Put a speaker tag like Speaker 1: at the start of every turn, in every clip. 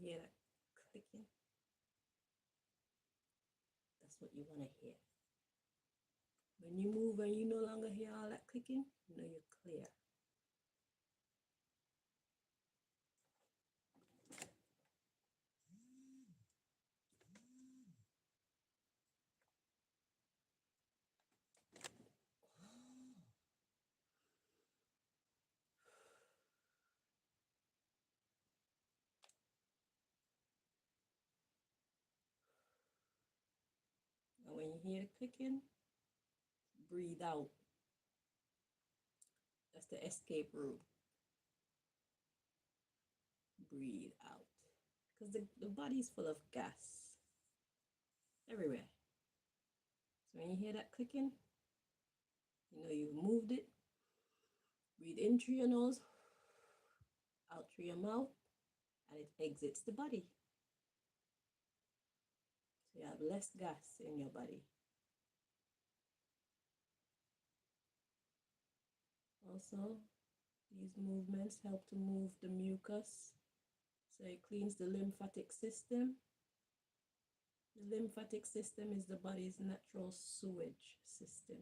Speaker 1: hear that clicking? That's what you want to hear. When you move and you no longer hear all that clicking, you know you're clear. And when you hear the clicking, breathe out. That's the escape route. Breathe out. Because the body is full of gas everywhere. So when you hear that clicking, you know you've moved it. Breathe in through your nose, out through your mouth, and it exits the body. So you have less gas in your body. Also, these movements help to move the mucus. So it cleans the lymphatic system. The lymphatic system is the body's natural sewage system.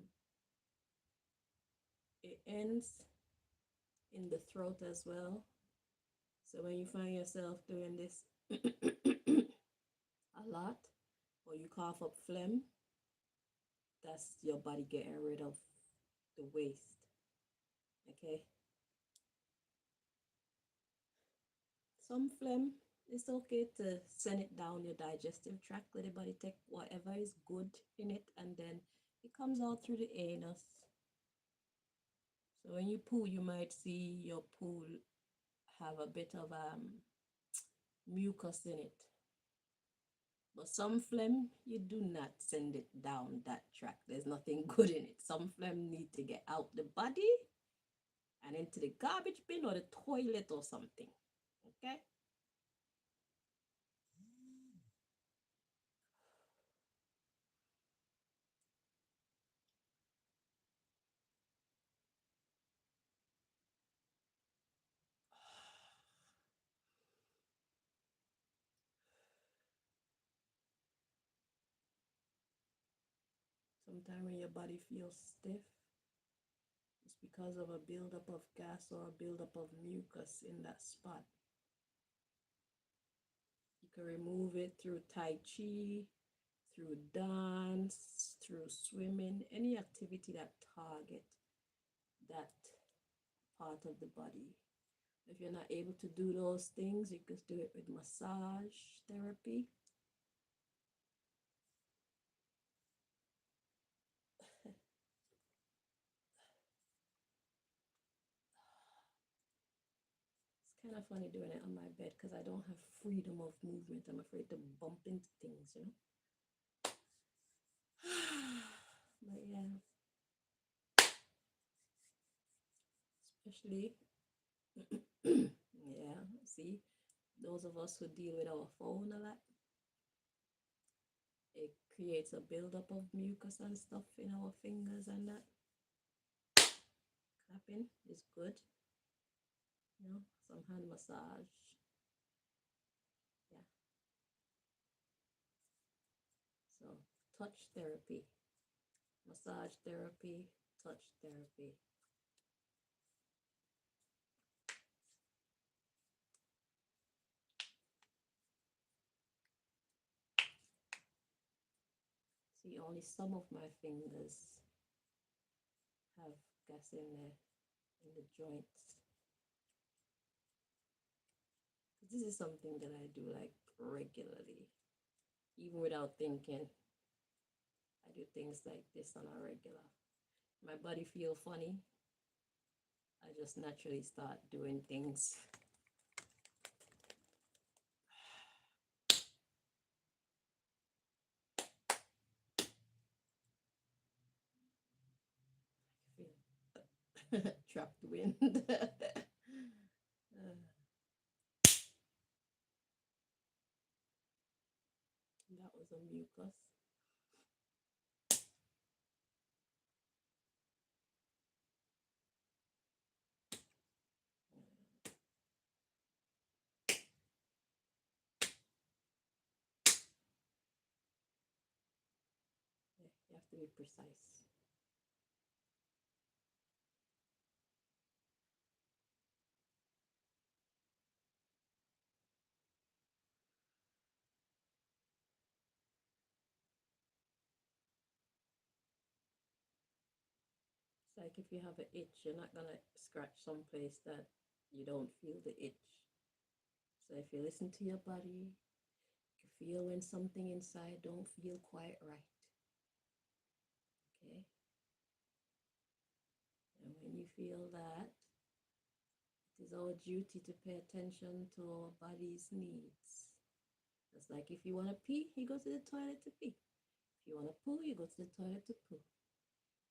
Speaker 1: It ends in the throat as well. So when you find yourself doing this a lot, or you cough up phlegm, that's your body getting rid of the waste. Okay? Some phlegm, it's okay to send it down your digestive tract. Let the body take whatever is good in it, and then it comes out through the anus. So when you poo, you might see your poo have a bit of mucus in it. But some phlegm, you do not send it down that track. There's nothing good in it. Some phlegm need to get out the body and into the garbage bin or the toilet or something. Okay? Sometimes when your body feels stiff, it's because of a buildup of gas or a buildup of mucus in that spot. You can remove it through Tai Chi, through dance, through swimming, any activity that target that part of the body. If you're not able to do those things, you can do it with massage therapy. It's kind of funny doing it on my bed because I don't have freedom of movement. I'm afraid to bump into things, you know. But yeah, especially yeah, see, those of us who deal with our phone a lot, it creates a buildup of mucus and stuff in our fingers, and that clapping is good, you know. Some hand massage, yeah. So touch therapy, massage therapy, touch therapy. See, only some of my fingers have gas in the joints. This is something that I do like regularly, even without thinking. I do things like this on a regular. My body feel funny, I just naturally start doing things. Trapped wind. That was a mucus. You have to be precise. It's like if you have an itch, you're not gonna scratch someplace that you don't feel the itch. So if you listen to your body, you feel when something inside don't feel quite right. Okay? And when you feel that, it is our duty to pay attention to our body's needs. It's like if you want to pee, you go to the toilet to pee. If you want to poo, you go to the toilet to poo.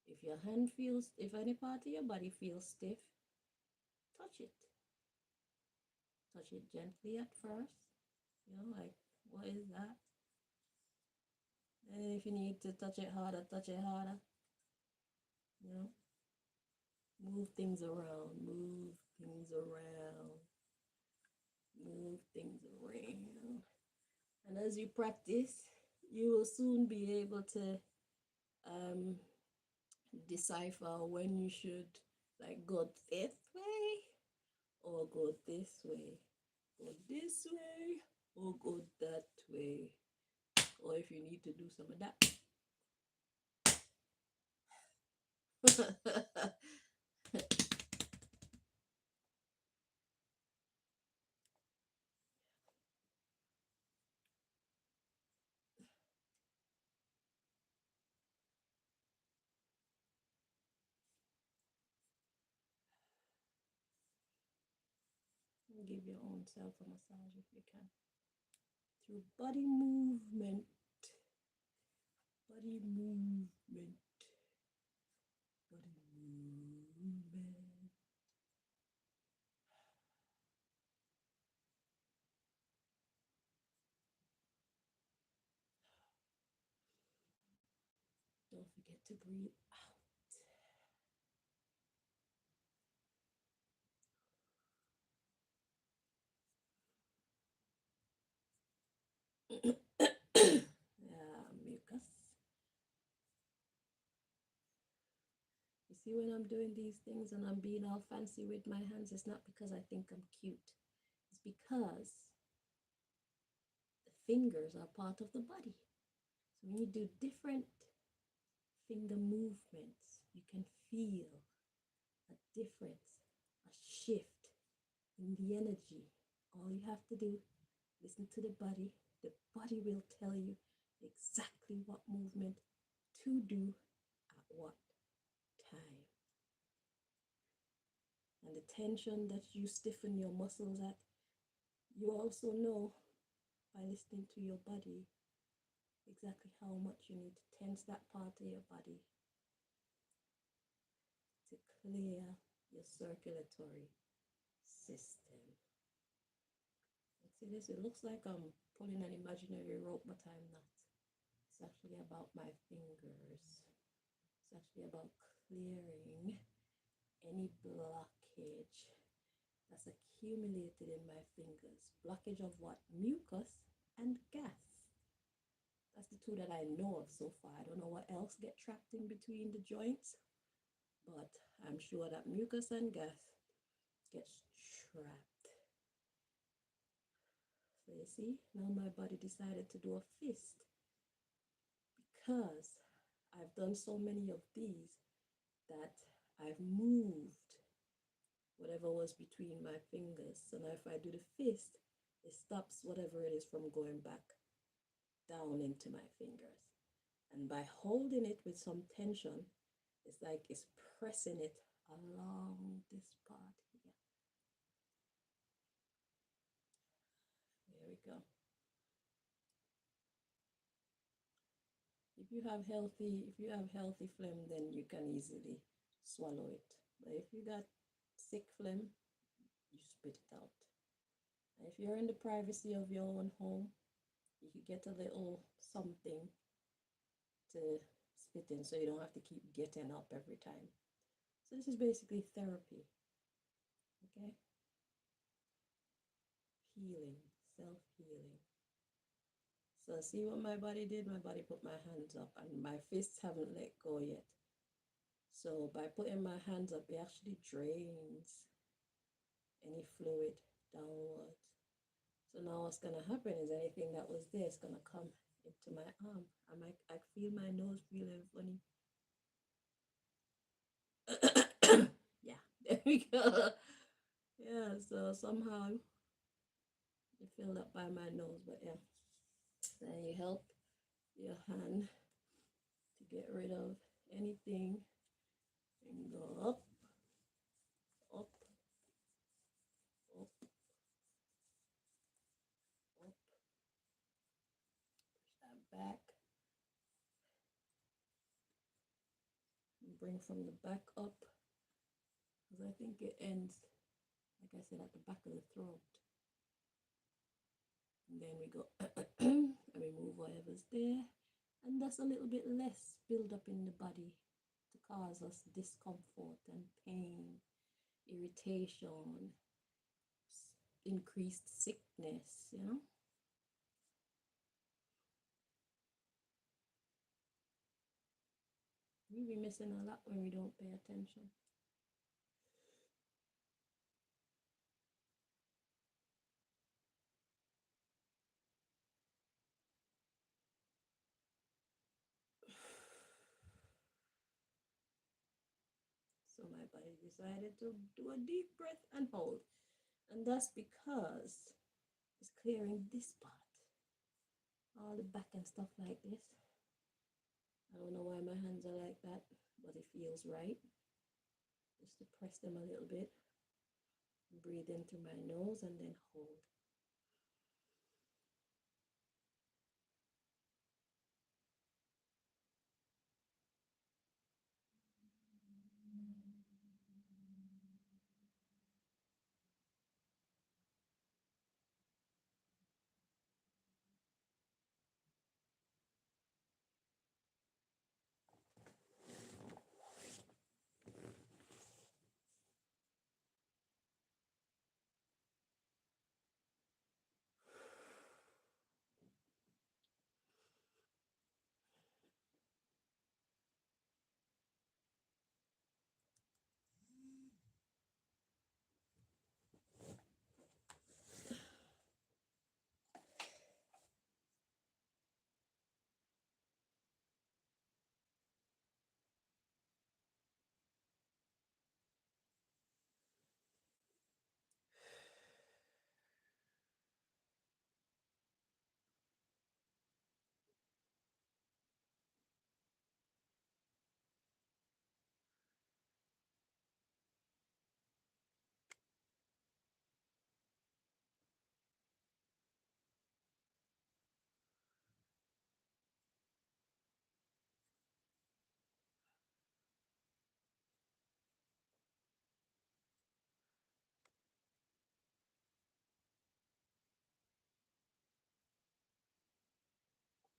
Speaker 1: If your hand feels, if any part of your body feels stiff, touch it. Touch it gently at first. You know, like, what is that? And if you need to touch it harder, touch it harder. You know, move things around, move things around, move things around. And as you practice, you will soon be able to decipher when you should like go this way or go this way, go this way or go that way, or if you need to do some of that. Give your own self a massage if you can. Through body movement. Body movement. Body movement. Don't forget to breathe out. Yeah, mucus. You see, when I'm doing these things and I'm being all fancy with my hands, it's not because I think I'm cute. It's because the fingers are part of the body. So when you do different finger movements, you can feel a difference, a shift in the energy. All you have to do, listen to the body. The body will tell you exactly what movement to do at what time. And the tension that you stiffen your muscles at, you also know by listening to your body exactly how much you need to tense that part of your body to clear your circulatory system. See this? It looks like I'm pulling an imaginary rope, but I'm not. It's actually about my fingers. It's actually about clearing any blockage that's accumulated in my fingers. Blockage of what? Mucus and gas. That's the two that I know of so far. I don't know what else get trapped in between the joints, but I'm sure that mucus and gas gets trapped. So you see, now my body decided to do a fist because I've done so many of these that I've moved whatever was between my fingers. So now if I do the fist, it stops whatever it is from going back down into my fingers. And by holding it with some tension, it's like it's pressing it along this part here. There we go. If you have healthy phlegm, then you can easily swallow it. But if you got sick phlegm, you spit it out. And if you're in the privacy of your own home, you could get a little something to spit in so you don't have to keep getting up every time. So this is basically therapy. Okay? Healing, self-healing, So see what my body did? My body put my hands up and my fists haven't let go yet. So by putting my hands up, it actually drains any fluid downwards. So now what's gonna happen is anything that was there is gonna come into my arm. I feel my nose feeling funny. Yeah, there we go. Yeah, so somehow it filled up by my nose, but yeah. Then you help your hand to get rid of anything and go up, up, up, up, push that back, and bring from the back up, because I think it ends, like I said, at the back of the throat. And then we go and remove whatever's there, and that's a little bit less build up in the body to cause us discomfort and pain, irritation, increased sickness, you know. We be missing a lot when we don't pay attention. So my body decided to do a deep breath and hold. And that's because it's clearing this part, all the back and stuff like this. I don't know why my hands are like that, but it feels right. Just to press them a little bit. Breathe in through my nose and then hold.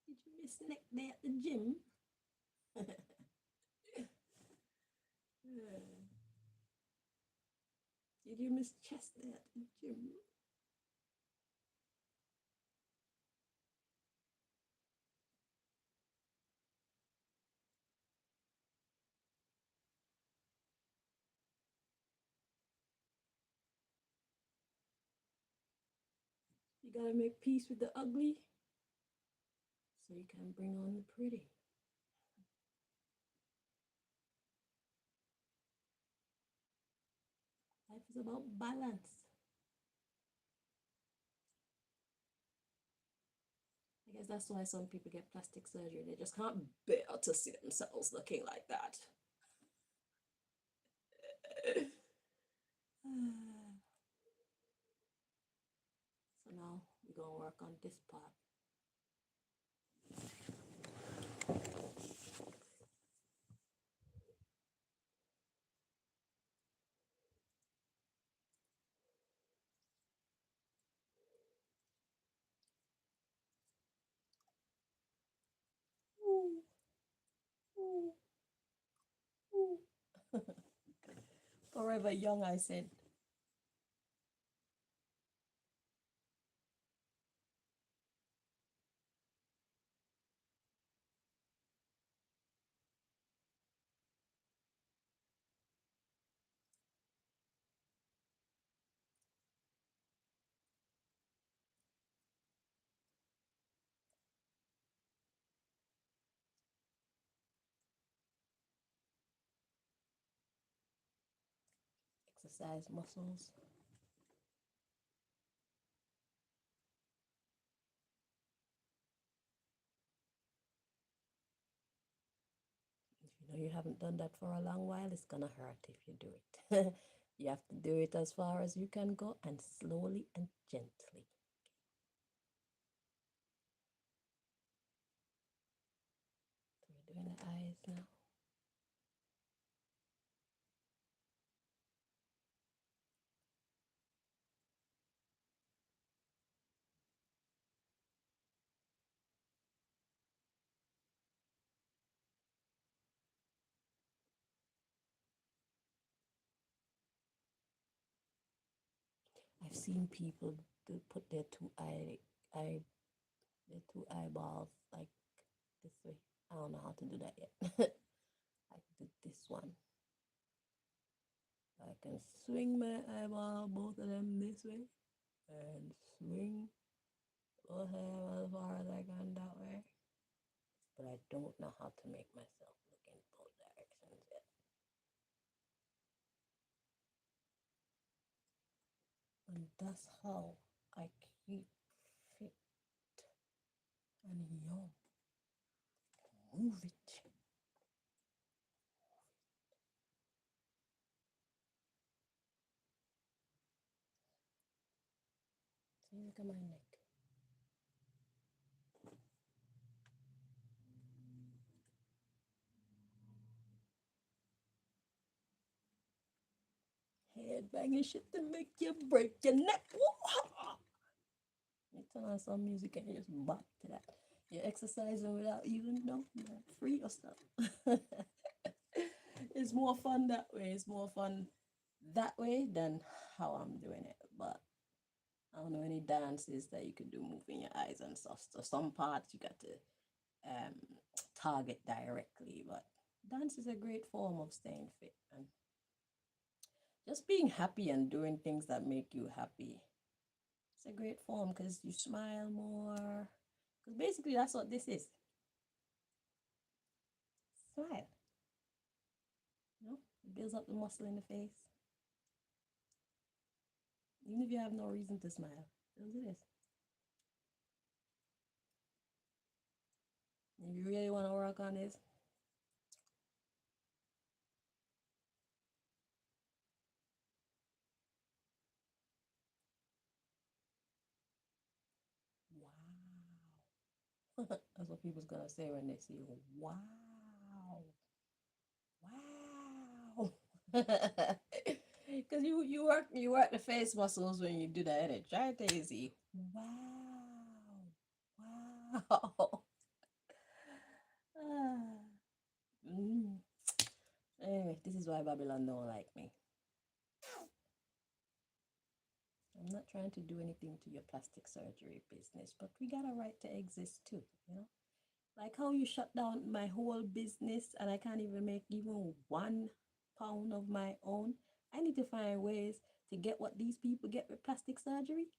Speaker 1: Did you miss neck day at the gym? Did you miss chest day at the gym? You gotta make peace with the ugly so you can bring on the pretty. Life is about balance. I guess that's why some people get plastic surgery. They just can't bear to see themselves looking like that. So now we're gonna work on this part. Ooh, ooh, ooh. Forever young, I said. exercise muscles. If you know you haven't done that for a long while, it's gonna hurt if you do it. You have to do it as far as you can go and slowly and gently. So we're doing the eyes now. I've seen people put their their two eyeballs like this way. I don't know how to do that yet. I did this one. I can swing my eyeball, both of them this way, and swing both of them as far as I can that way. But I don't know how to make myself look in both directions yet. And that's how I keep fit and young. Move it. See, look at my neck. Head banging shit to make you break your neck. You turn on some music and you just bop to that. You're exercising without even know. You're free yourself. It's more fun that way. It's more fun that way than how I'm doing it. But I don't know any dances that you could do moving your eyes and stuff. So some parts you got to um, target directly. But dance is a great form of staying fit and just being happy and doing things that make you happy. It's a great form because you smile more. Because basically that's what this is. Smile. You know, it builds up the muscle in the face. Even if you have no reason to smile, just do this. If you really want to work on this, wow. That's what people's gonna say when they see you. Wow. Wow. Because you work the face muscles when you do that, and it try to easy. Wow. Wow. Ah. Mm. Anyway, this is why Babylon don't like me. I'm not trying to do anything to your plastic surgery business, but we got a right to exist too, you know? Like how you shut down my whole business and I can't even make even £1 of my own. I need to find ways to get what these people get with plastic surgery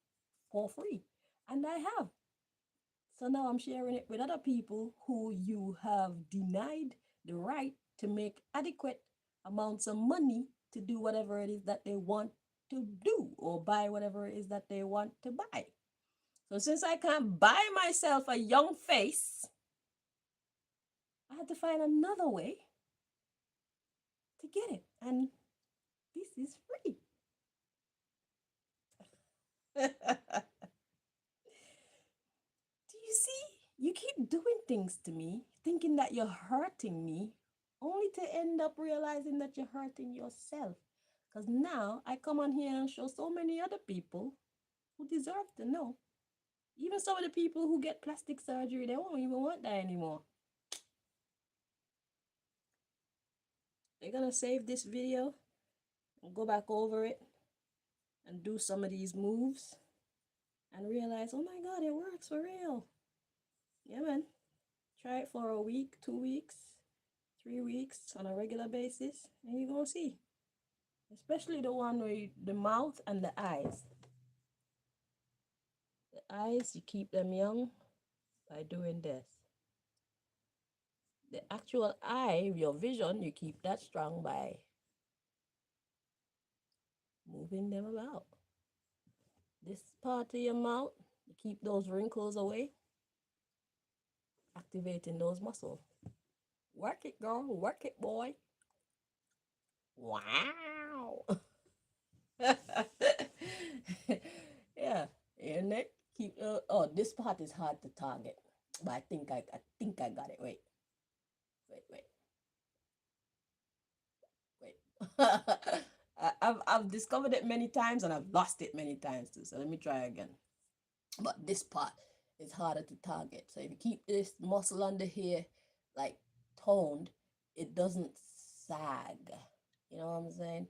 Speaker 1: for free. And I have. So now I'm sharing it with other people who you have denied the right to make adequate amounts of money to do whatever it is that they want to do or buy whatever it is that they want to buy. So since I can't buy myself a young face, I had to find another way to get it. And this is free. Do you see? You keep doing things to me, thinking that you're hurting me, only to end up realizing that you're hurting yourself. Because now I come on here and show so many other people who deserve to know. Even some of the people who get plastic surgery, they won't even want that anymore. They're going to save this video and go back over it and do some of these moves and realize, oh my God, it works for real. Yeah, man. Try it for a week, 2 weeks, 3 weeks on a regular basis, and you're going to see. Especially the one where the mouth and the eyes. The eyes, you keep them young by doing this. The actual eye, your vision, you keep that strong by moving them about. This part of your mouth, you keep those wrinkles away, activating those muscles. Work it, girl. Work it, boy. Wow. Yeah, your neck. Keep. Oh, this part is hard to target, but I think I got it. Wait. I've discovered it many times and I've lost it many times too. So let me try again. But this part is harder to target. So if you keep this muscle under here like toned, it doesn't sag. You know what I'm saying?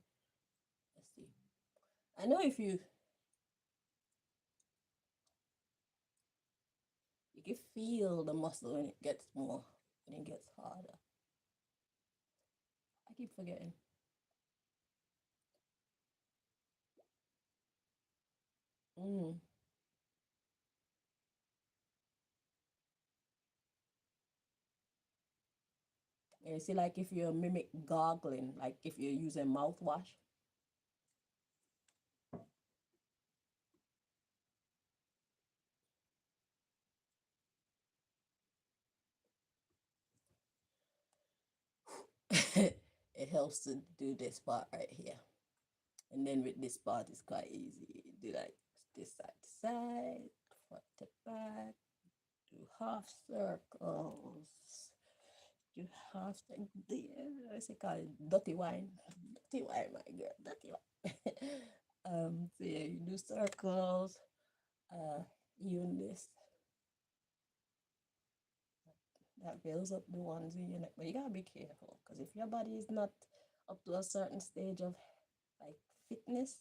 Speaker 1: Let's see. I know if you can feel the muscle when it gets more, when it gets harder. I keep forgetting. Mm. You see, like if you mimic gargling, like if you're using mouthwash, it helps to do this part right here. And then with this part, it's quite easy. Do like this side to side, front to back, do half circles, do half what's it called? Dirty wine. Dirty wine, my girl. Dirty wine. So yeah, you do circles, even this. That builds up the ones in your neck. But you gotta be careful because if your body is not up to a certain stage of like fitness,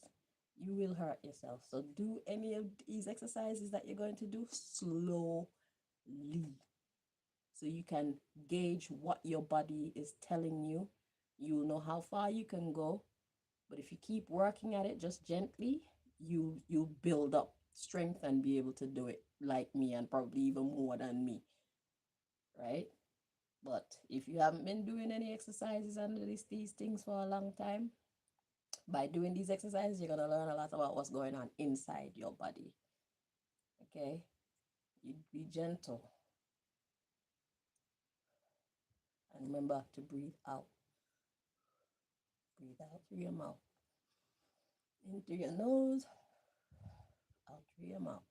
Speaker 1: you will hurt yourself. So do any of these exercises that you're going to do slowly so you can gauge what your body is telling you. You'll know how far you can go. But if you keep working at it just gently, you build up strength and be able to do it like me and probably even more than me, right? But if you haven't been doing any exercises and these things for a long time, by doing these exercises, you're gonna learn a lot about what's going on inside your body. Okay? You be gentle. And remember to breathe out. Breathe out through your mouth. In through your nose, out through your mouth.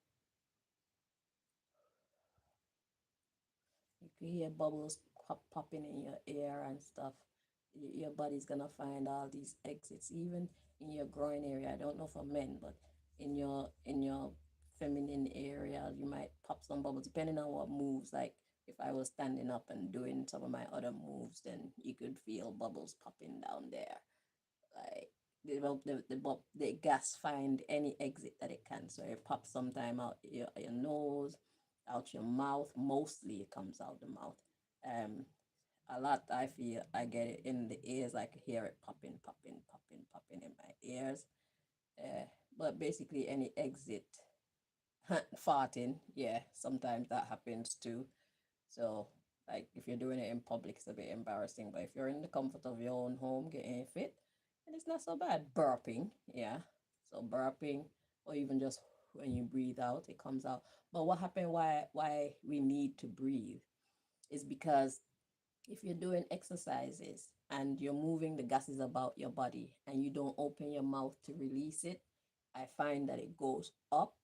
Speaker 1: You can hear bubbles popping in your ear and stuff. Your body's gonna find all these exits, even in your groin area. I don't know for men, but in your feminine area, you might pop some bubbles depending on what moves. Like if I was standing up and doing some of my other moves, then you could feel bubbles popping down there. Like the gas find any exit that it can. So it pops sometime out your nose, out your mouth. Mostly it comes out the mouth. Um, a lot I feel I get it in the ears. I can hear it popping in my ears. But basically any exit, farting, yeah, sometimes that happens too. So like if you're doing it in public, it's a bit embarrassing. But if you're in the comfort of your own home, getting fit, and it's not so bad. Burping, yeah. So burping, or even just when you breathe out, it comes out. But what happened? Why we need to breathe is because if you're doing exercises and you're moving the gases about your body and you don't open your mouth to release it, I find that it goes up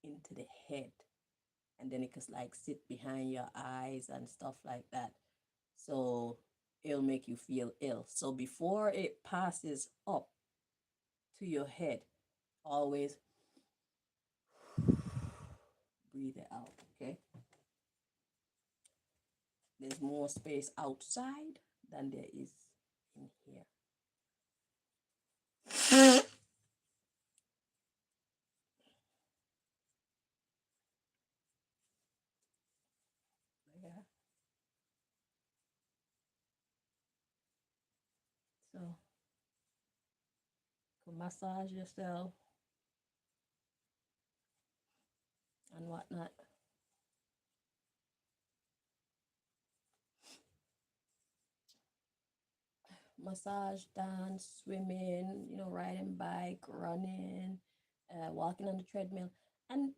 Speaker 1: into the head and then it can like sit behind your eyes and stuff like that. So it'll make you feel ill. So before it passes up to your head, always breathe it out, okay? There's more space outside than there is in here. Yeah. So you can massage yourself and whatnot. massage, dance, swimming, riding bike, running, walking on the treadmill. And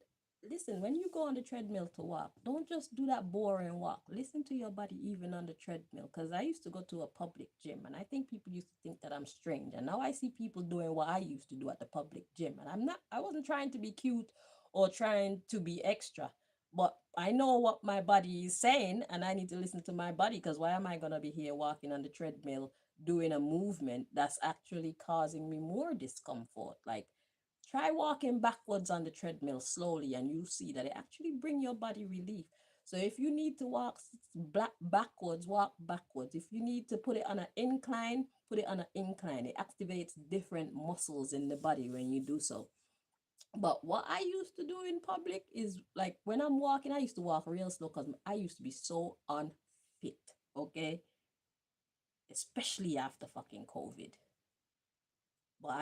Speaker 1: listen, when you go on the treadmill to walk, don't just do that boring walk. Listen to your body even on the treadmill. Because I used to go to a public gym, and I think people used to think that I'm strange. And now I see people doing what I used to do at the public gym. And I wasn't trying to be cute or trying to be extra. But I know what my body is saying, and I need to listen to my body, because why am I going to be here walking on the treadmill doing a movement that's actually causing me more discomfort? Like, try walking backwards on the treadmill slowly, and you see that it actually bring your body relief. So if you need to walk backwards, walk backwards. If you need to put it on an incline, put it on an incline. It activates different muscles in the body when you do so. But what I used to do in public is, like, when I'm walking, I used to walk real slow because I used to be so unfit, okay? Especially after fucking COVID. But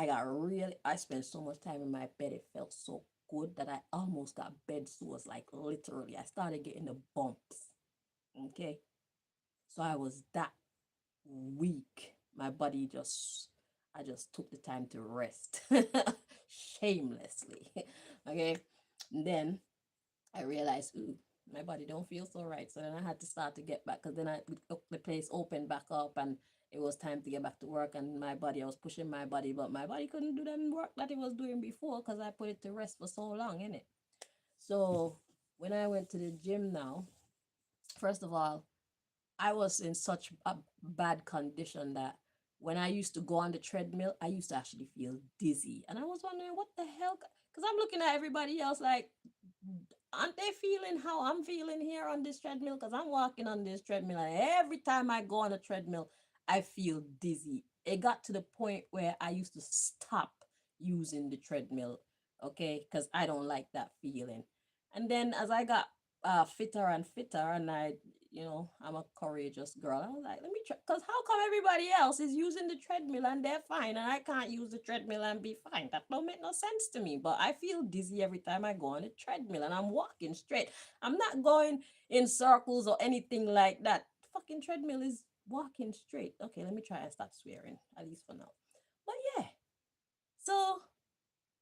Speaker 1: I spent so much time in my bed, it felt so good that I almost got bed sores, like literally. I started getting the bumps, okay? So I was that weak. My body I just took the time to rest shamelessly, okay? And then I realized, ooh, my body don't feel so right. So then I had to start to get back, because then the place opened back up, and it was time to get back to work. And I was pushing my body, but my body couldn't do the work that it was doing before because I put it to rest for so long, innit? So when I went to the gym now, first of all, I was in such a bad condition that when I used to go on the treadmill, I used to actually feel dizzy. And I was wondering what the hell, because I'm looking at everybody else like, aren't they feeling how I'm feeling here on this treadmill? Because I'm walking on this treadmill, and every time I go on a treadmill, I feel dizzy. It got to the point where I used to stop using the treadmill, okay? Because I don't like that feeling. And then as I got fitter and fitter, and I'm a courageous girl. I was like, let me try, because how come everybody else is using the treadmill and they're fine, and I can't use the treadmill and be fine? That don't make no sense to me. But I feel dizzy every time I go on the treadmill, and I'm walking straight. I'm not going in circles or anything like that. Fucking treadmill is walking straight. Okay, let me try and stop swearing, at least for now. But yeah, so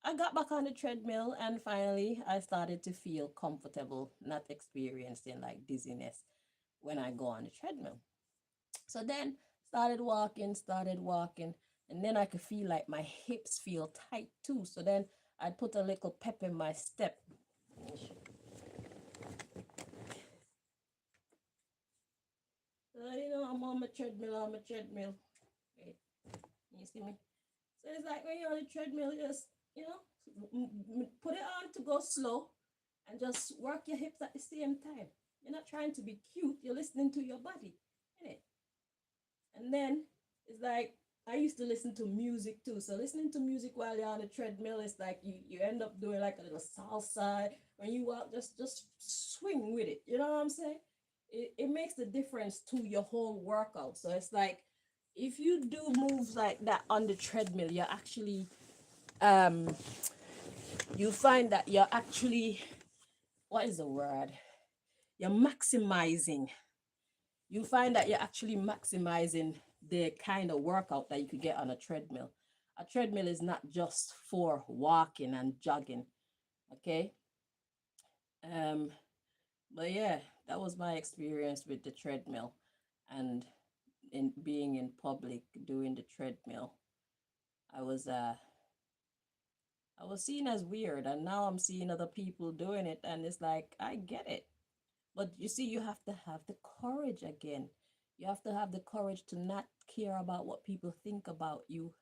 Speaker 1: I got back on the treadmill, and finally I started to feel comfortable, not experiencing like dizziness when I go on the treadmill. So then started walking, and then I could feel like my hips feel tight too. So then I'd put a little pep in my step. So, I'm on my treadmill. Wait, you see me? So it's like when you're on the treadmill, just, put it on to go slow, and just work your hips at the same time. You're not trying to be cute, you're listening to your body, innit? And then it's like, I used to listen to music too. So listening to music while you're on the treadmill is like you end up doing like a little salsa. When you walk, just swing with it. You know what I'm saying? It makes the difference to your whole workout. So it's like, if you do moves like that on the treadmill, you're actually you find that you're actually, what is the word? You're maximizing. You find that you're actually maximizing the kind of workout that you could get on a treadmill. A treadmill is not just for walking and jogging, okay? Um, but yeah, that was my experience with the treadmill, and in being in public doing the treadmill. I was uh I was seen as weird, and now I'm seeing other people doing it, and it's like, I get it. But you see, you have to have the courage again. You have to have the courage to not care about what people think about you.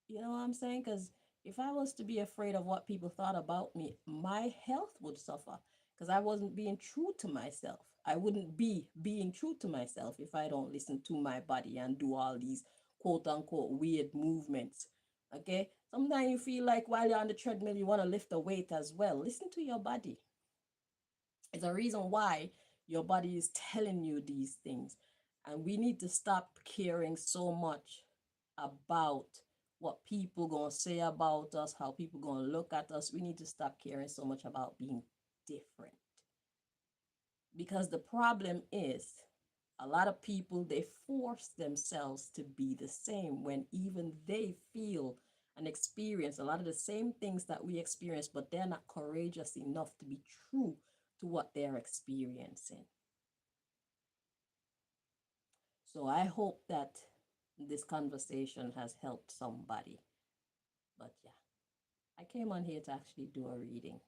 Speaker 1: You know what I'm saying? Because if I was to be afraid of what people thought about me, my health would suffer, because I wasn't being true to myself. I wouldn't be being true to myself if I don't listen to my body and do all these quote unquote weird movements. Okay? Sometimes you feel like while you're on the treadmill, you want to lift a weight as well. Listen to your body. It's a reason why your body is telling you these things. And we need to stop caring so much about what people gonna say about us, how people gonna look at us. We need to stop caring so much about being different. Because the problem is, A lot of people, they force themselves to be the same when even they feel and experience a lot of the same things that we experience, but they're not courageous enough to be true to what they're experiencing. So I hope that this conversation has helped somebody. But yeah, I came on here to actually do a reading,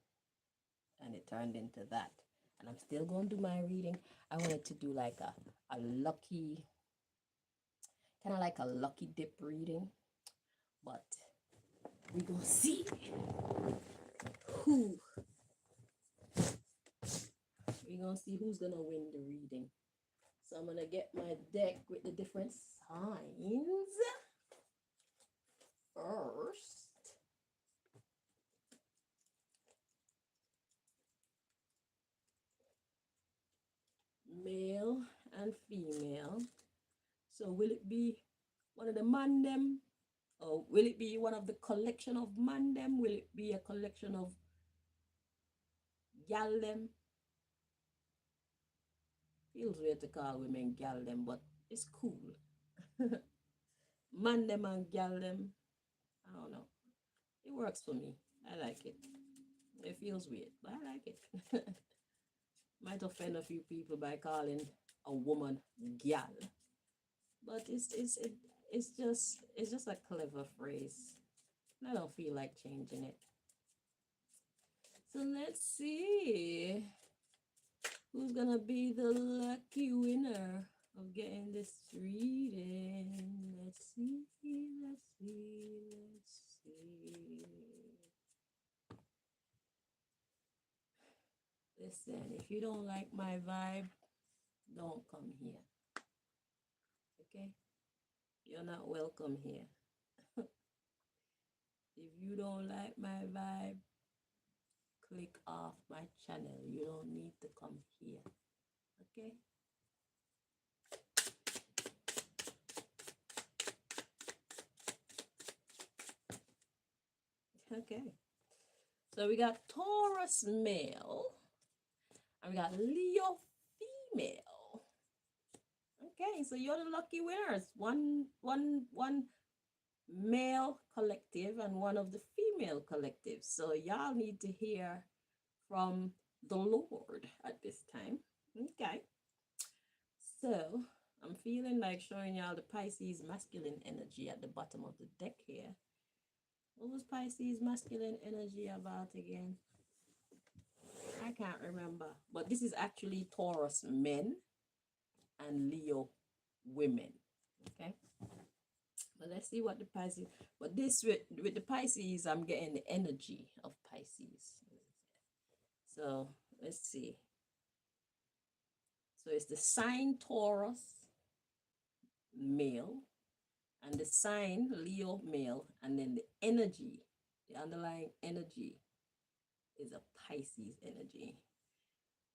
Speaker 1: and it turned into that. And I'm still going to do my reading. I wanted to do like a lucky, kind of like a lucky dip reading. But we're going to see who. We're going to see who's going to win the reading. So I'm going to get my deck with the different signs first. Male and female. So will it be one of the man them? Or will it be one of the collection of man them? Will it be a collection of gal them? Feels weird to call women gal them, but it's cool. Man them and gal them. I don't know. It works for me. I like it. It feels weird, but I like it. Might offend a few people by calling a woman gal, but it's just a clever phrase. I don't feel like changing it. So let's see who's gonna be the lucky winner of getting this reading. Let's see. Listen, if you don't like my vibe, don't come here. Okay? You're not welcome here. If you don't like my vibe, click off my channel. You don't need to come here. Okay? Okay. So we got Taurus male. And we got Leo female. Okay, so you're the lucky winners. One male collective and one of the female collectives. So y'all need to hear from the Lord at this time. Okay. So I'm feeling like showing y'all the Pisces masculine energy at the bottom of the deck here. What was Pisces masculine energy about again? I can't remember. But this is actually Taurus men and Leo women. Okay. But let's see what the Pisces. But this with the Pisces, I'm getting the energy of Pisces. So let's see. So it's the sign Taurus male and the sign Leo male, and then the energy, the underlying energy is a Pisces energy.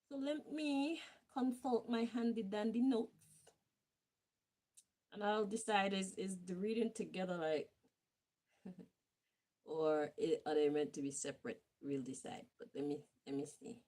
Speaker 1: So let me consult my handy dandy notes, and I'll decide is the reading together like or are they meant to be separate? We'll decide. But let me see.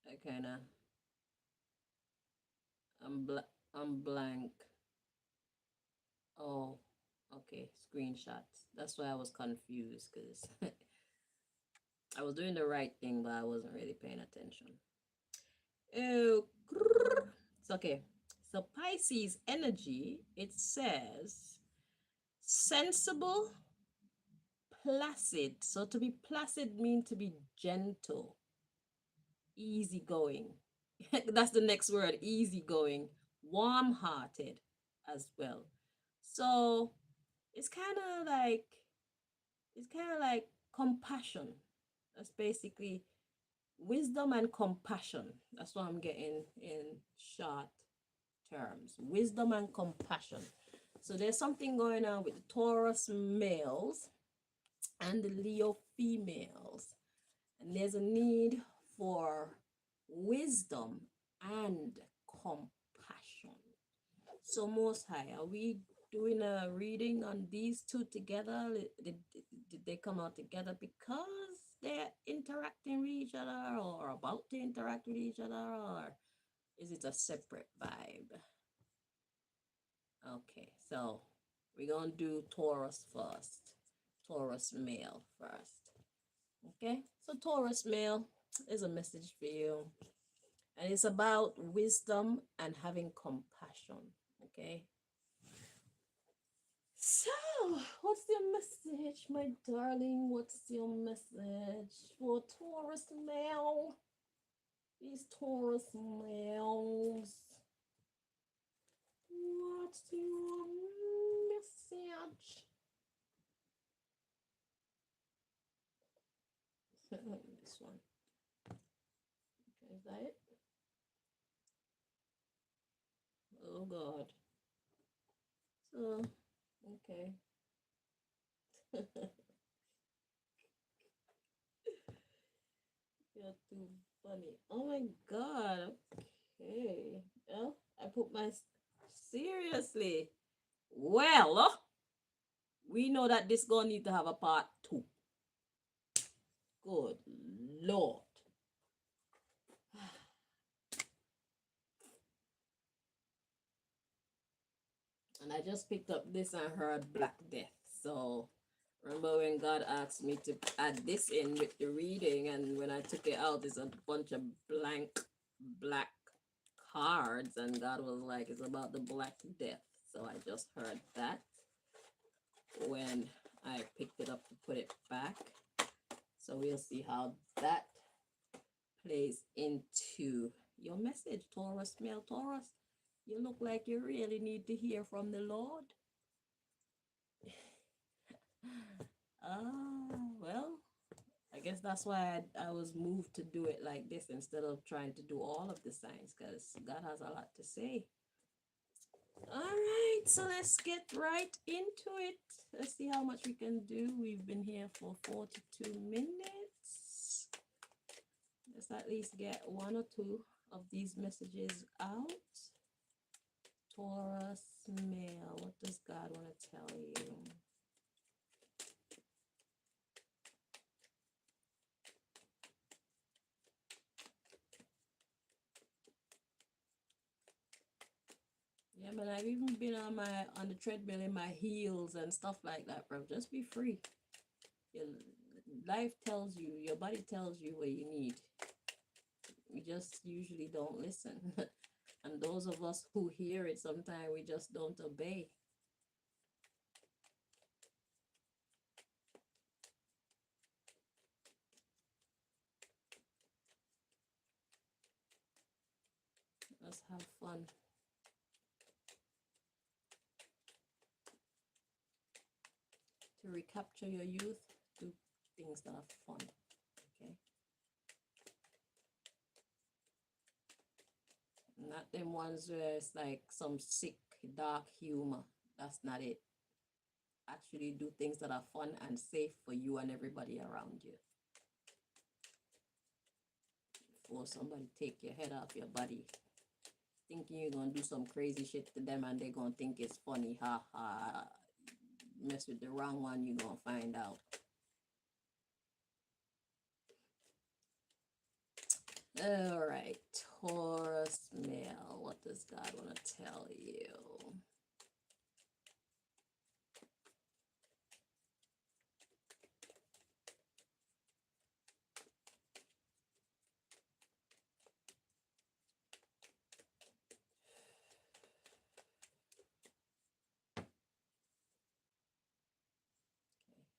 Speaker 1: I kind of I'm blank. Oh, okay, screenshots. That's why I was confused, because I was doing the right thing, but I wasn't really paying attention. Oh, it's okay. So Pisces energy, it says sensible, placid. So to be placid means to be gentle, easygoing. That's the next word, easygoing, warm-hearted as well. So it's kind of like compassion. That's basically wisdom and compassion. That's what I'm getting in short terms. Wisdom and compassion. So there's something going on with the Taurus males and the Leo females. And there's a need for wisdom and compassion. So Most High, are we doing a reading on these two together? Did they come out together because they're interacting with each other or about to interact with each other, or is it a separate vibe? Okay, so we're going to do Taurus first. Taurus male first. Okay, so Taurus male is a message for you. And it's about wisdom and having compassion. Okay. So, what's your message, my darling? What's your message for Taurus male? These Taurus males. What's your message? This one. Okay, is that it? Oh God. So, okay. You're too funny. Oh my God. Okay. Well, I put my seriously. Well, we know that this gonna need to have a part 2. Good Lord. And I just picked up this and heard Black Death. So remember when God asked me to add this in with the reading, and when I took it out, there's a bunch of blank black cards, and God was like, it's about the Black Death. So I just heard that when I picked it up to put it back. So we'll see how that plays into your message, Taurus, male Taurus. You look like you really need to hear from the Lord. Well, I guess that's why I was moved to do it like this instead of trying to do all of the signs, because God has a lot to say. All right, so let's get right into it. Let's see how much we can do. We've been here for 42 minutes. Let's at least get 1 or 2 of these messages out. Taurus male, what does God want to tell you? Yeah, but I've even been on the treadmill in my heels and stuff like that, bro. Just be free. Your life tells you, your body tells you what you need. We just usually don't listen. And those of us who hear it, sometimes we just don't obey. Let's have fun. To recapture your youth, do things that are fun. Okay. Not them ones where it's like some sick, dark humor. That's not it. Actually do things that are fun and safe for you and everybody around you. Before somebody take your head off your body, thinking you're gonna do some crazy shit to them and they're gonna think it's funny. Ha ha. Mess with the wrong one, you're gonna find out. All right, Taurus male, what does God want to tell you?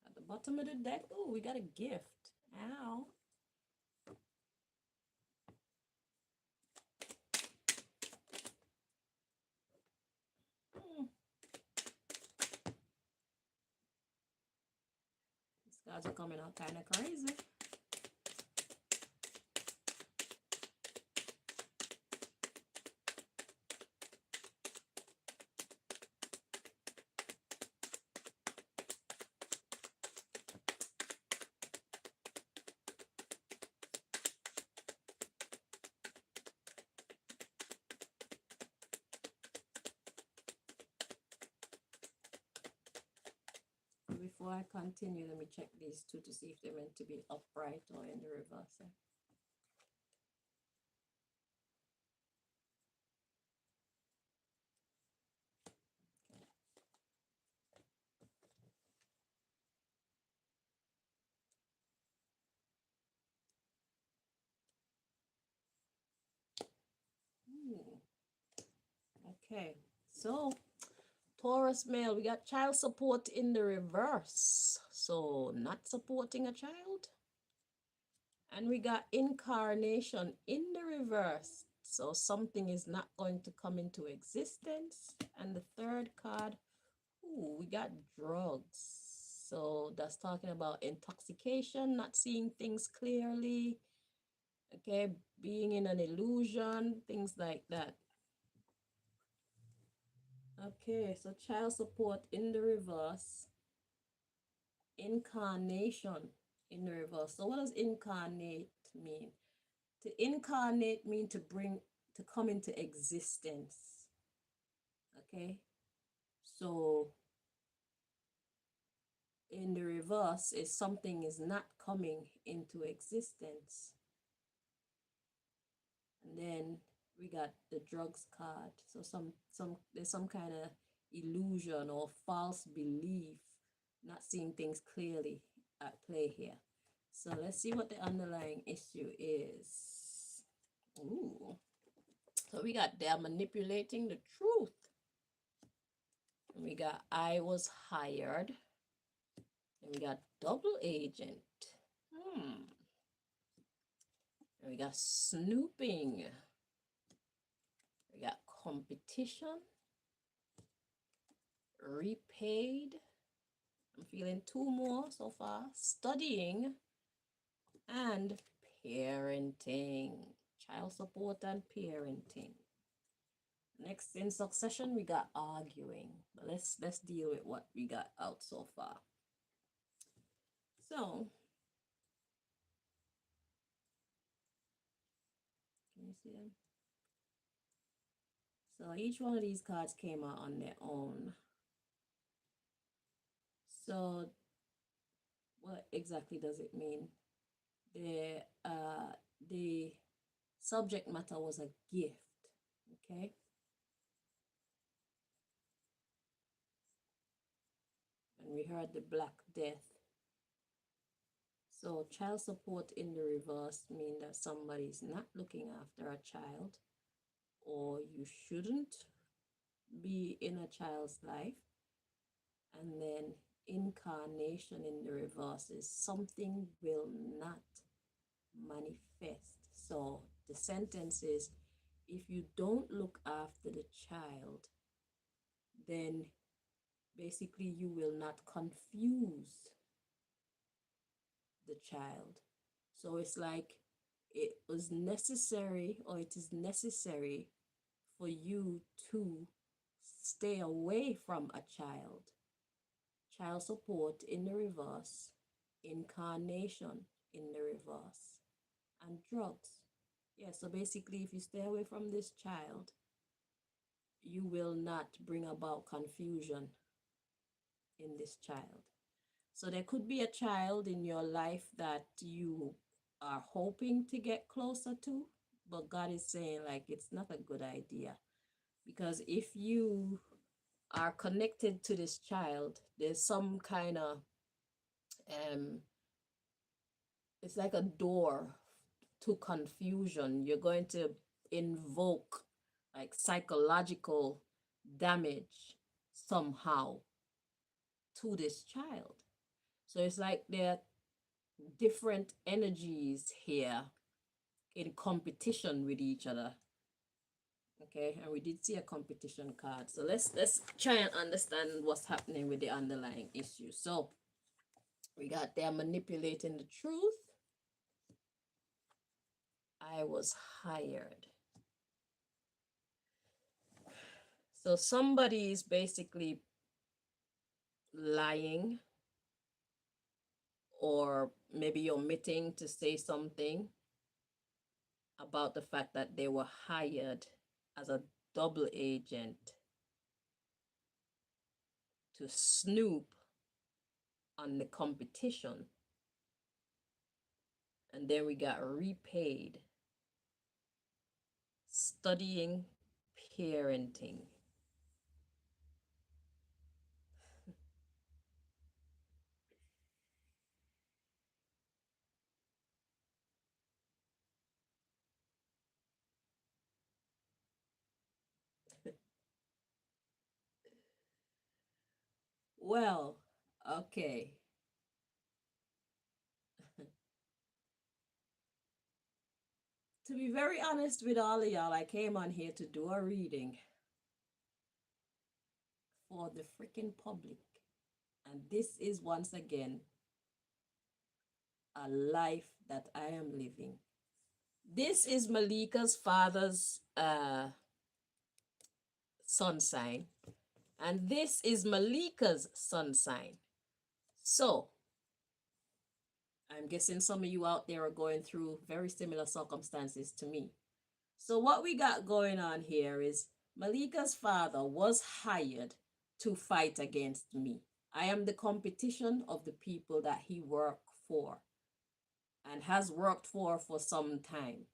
Speaker 1: At the bottom of the deck, oh, we got a gift. Ow. These guys are coming out kind of crazy. before I continue, let me check these two to see if they're meant to be upright or in the reverse. Okay, so Taurus male, we got child support in the reverse. So not supporting a child. And we got incarnation in the reverse. So something is not going to come into existence. And the third card, ooh, we got drugs. So that's talking about intoxication, not seeing things clearly. Okay, being in an illusion, things like that. Okay, so child support in the reverse. Incarnation in the reverse. So what does incarnate mean? To incarnate mean to bring, to come into existence. Okay, so in the reverse is something is not coming into existence. And then we got the drugs card. So there's some kind of illusion or false belief, not seeing things clearly at play here. So let's see what the underlying issue is. Ooh. So we got they're manipulating the truth. And we got I was hired. And we got double agent. And we got snooping. We got competition. Repaid. I'm feeling two more so far. Studying and parenting. Child support and parenting. Next in succession, we got arguing. But let's deal with what we got out so far. So, can you see them? So each one of these cards came out on their own. So what exactly does it mean? The subject matter was a gift, okay? And we heard the Black Death. So child support in the reverse mean that somebody's not looking after a child, or you shouldn't be in a child's life. And then incarnation in the reverse is something will not manifest. So the sentence is, if you don't look after the child, then basically you will not confuse the child. So it's like it was necessary, or it is necessary for you to stay away from a child. Child support in the reverse, incarnation in the reverse, and drugs. Yeah, so basically if you stay away from this child, you will not bring about confusion in this child. So there could be a child in your life that you are hoping to get closer to, but God is saying like it's not a good idea, because if you are connected to this child, there's some kind of it's like a door to confusion. You're going to invoke like psychological damage somehow to this child. So it's like there are different energies here in competition with each other. Okay, and we did see a competition card. So let's try and understand what's happening with the underlying issue. So we got they're manipulating the truth. I was hired. So somebody is basically lying, or maybe omitting to say something about the fact that they were hired as a double agent to snoop on the competition, and then we got repaid studying parenting. Well, okay. To be very honest with all of y'all, I came on here to do a reading for the freaking public. And this is once again a life that I am living. This is Malika's father's sun sign, and this is Malika's sun sign. So, I'm guessing some of you out there are going through very similar circumstances to me. So, what we got going on here is Malika's father was hired to fight against me. I am the competition of the people that he worked for and has worked for some time.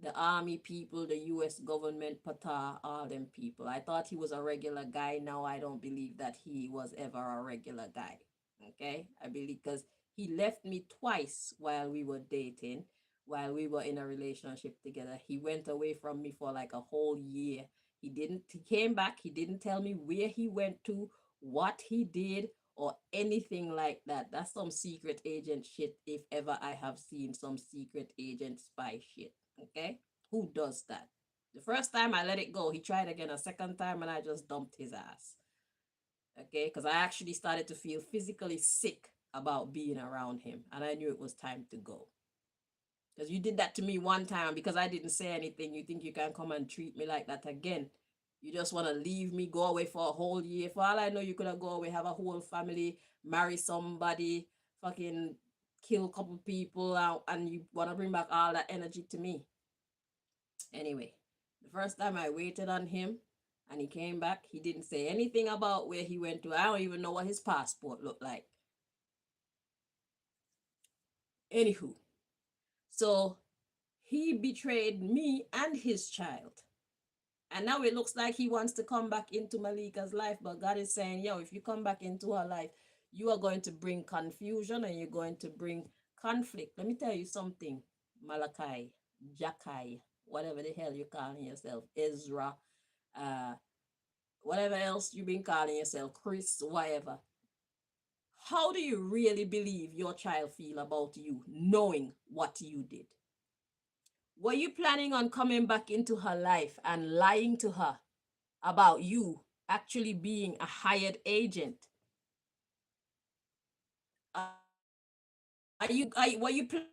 Speaker 1: The army people, the US government, Pata, all them people. I thought he was a regular guy. Now I don't believe that he was ever a regular guy. Okay? I believe because he left me twice while we were dating, while we were in a relationship together. He went away from me for like a whole year. He came back, he didn't tell me where he went to, what he did, or anything like that. That's some secret agent shit if ever I have seen some secret agent spy shit. Okay? Who does that? The first time I let it go, he tried again a second time and I just dumped his ass. Okay? Because I actually started to feel physically sick about being around him and I knew it was time to go. Because you did that to me one time because I didn't say anything. You think you can come and treat me like that again? You just want to leave me, go away for a whole year. For all I know, you could have go away, have a whole family, marry somebody, fucking kill a couple people out, and you want to bring back all that energy to me. Anyway, the first time I waited on him and he came back, he didn't say anything about where he went to. I don't even know what his passport looked like. Anywho, so he betrayed me and his child. And now it looks like he wants to come back into Malika's life. But God is saying, yo, if you come back into her life, you are going to bring confusion and you're going to bring conflict. Let me tell you something, Malaki, Jah-Ki, whatever the hell you're calling yourself, Ezra, whatever else you've been calling yourself, Chris, whatever. How do you really believe your child feel about you, knowing what you did? Were you planning on coming back into her life and lying to her about you actually being a hired agent? Were you planning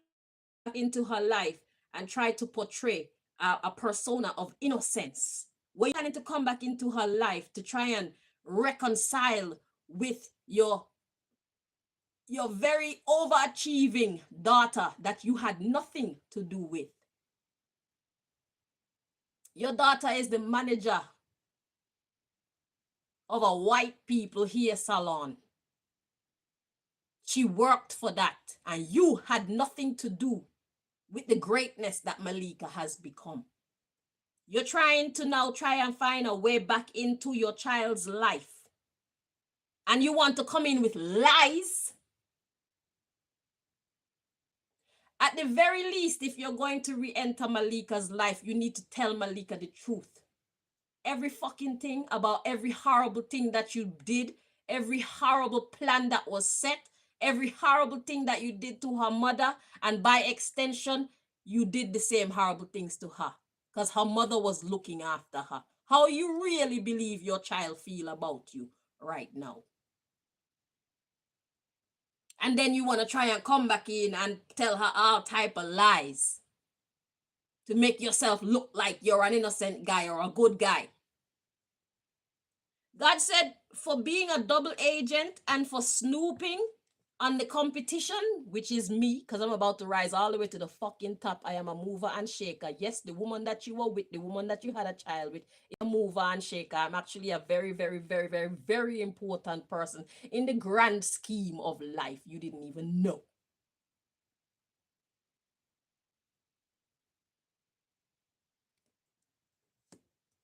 Speaker 1: into her life and try to portray a persona of innocence? Were you planning to come back into her life to try and reconcile with your very overachieving daughter that you had nothing to do with? Your daughter is the manager of a white people hair salon. She worked for that, and you had nothing to do with the greatness that Malika has become. You're trying to now try and find a way back into your child's life. And you want to come in with lies? At the very least, if you're going to re-enter Malika's life, you need to tell Malika the truth. Every fucking thing about every horrible thing that you did, every horrible plan that was set, every horrible thing that you did to her mother, and by extension, you did the same horrible things to her because her mother was looking after her. How you really believe your child feel about you right now? And then you want to try and come back in and tell her all type of lies to make yourself look like you're an innocent guy or a good guy. God said for being a double agent and for snooping, On the competition, which is me, because I'm about to rise all the way to the fucking top. I am a mover and shaker. Yes, the woman that you were with, the woman that you had a child with, is a mover and shaker. I'm actually a very, very, very, very, very important person in the grand scheme of life. You didn't even know.